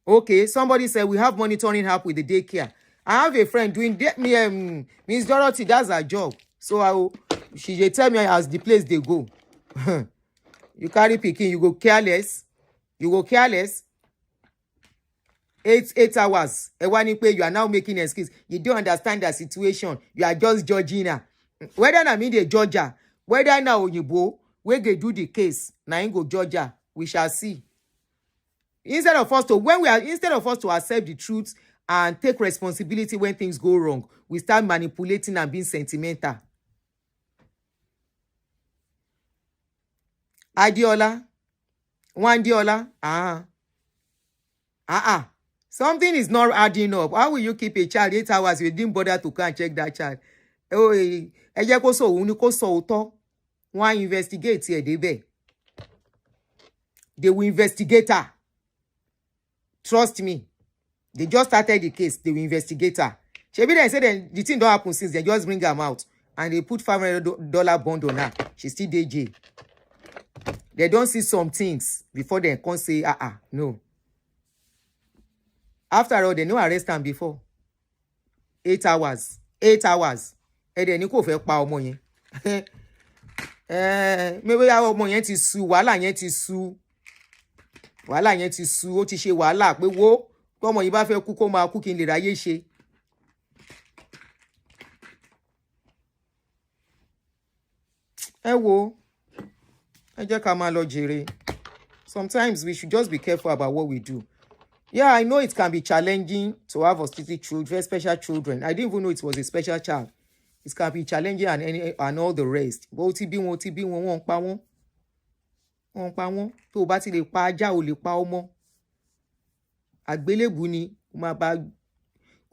Okay, somebody said we have monitoring help with the daycare. I have a friend doing Miss Dorothy, that's her job. So she tell me as the place they go. You carry pikin, you go careless. 8 hours. You are now making an excuse. You don't understand the situation. You are just judging her. Whether I mean the judge her, whether now Oyinbo, where they do the case, now you go judge her. We shall see. Instead of us to accept the truth and take responsibility when things go wrong. We start manipulating and being sentimental. Adiola, Wandiola, something is not adding up. How will you keep a child 8 hours? You didn't bother to come and check that child. Oh, ẹ jẹ́ kó sọ òun ni kó sọ òótọ́. Wọ́n investigate ẹ̀ débẹ̀. They will investigate her. Trust me. They just started the case. They will investigate her. Shebi they say then the thing don't happen since they just bring her out and they put $500 bond on her. She still dey jail. They don't see some things before they can say no. After all, they no arrest am before. 8 hours. 8 hours. Ẹ̀dẹ̀ ní kò fẹ́ pa ọmọ yẹn. Maybe ọmọ yẹn ti sú, wàhálà yẹn ti sú. Wàhálà yẹn ti sú, ó ti ṣe wàhálà pé wo kọ́mọ yìí bá fẹ́ kú kó máa kú kí n lè ráyé ṣe. Ẹ wo, ẹ jẹ́ ká máa lọ jèrè. Sometimes we should just be careful about what we do. Yeah, I know it can be challenging to have autistic children, special children. I didn't even know it was a special child. It can be challenging and all the rest. But ó ti bí wọn, wọ́n pa wọ́n. Wọ́n pa wọ́n. Tó bá ti lè pa ajá, o lè pa ọmọ. Àgbélébù ni, ó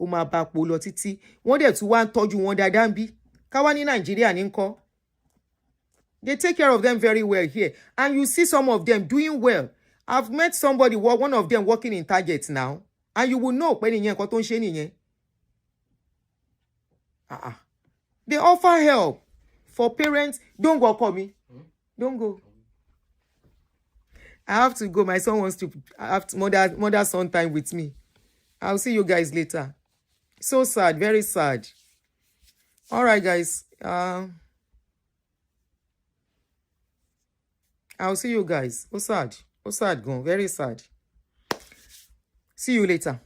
máa bá po lọ títí. Wọ́n dẹ̀ tún wá ń tọ́jú wọn dáadáa ń bí. Káwá ní Nàìjíríà ní ńkọ́. They take care of them very well here. And you see some of them doing well. I've met somebody, one of them working in Target now. And you will know pé nìyẹn nǹkan tó ń ṣe nìyẹn. They offer help for parents. Don't go call me. Don't go. I have to go. My son wants to have mother-son time with me. I'll see you guys later. So sad, very sad. All right, guys. I'll see you guys. Oh, sad. Oh, sad, gone. Very sad. See you later.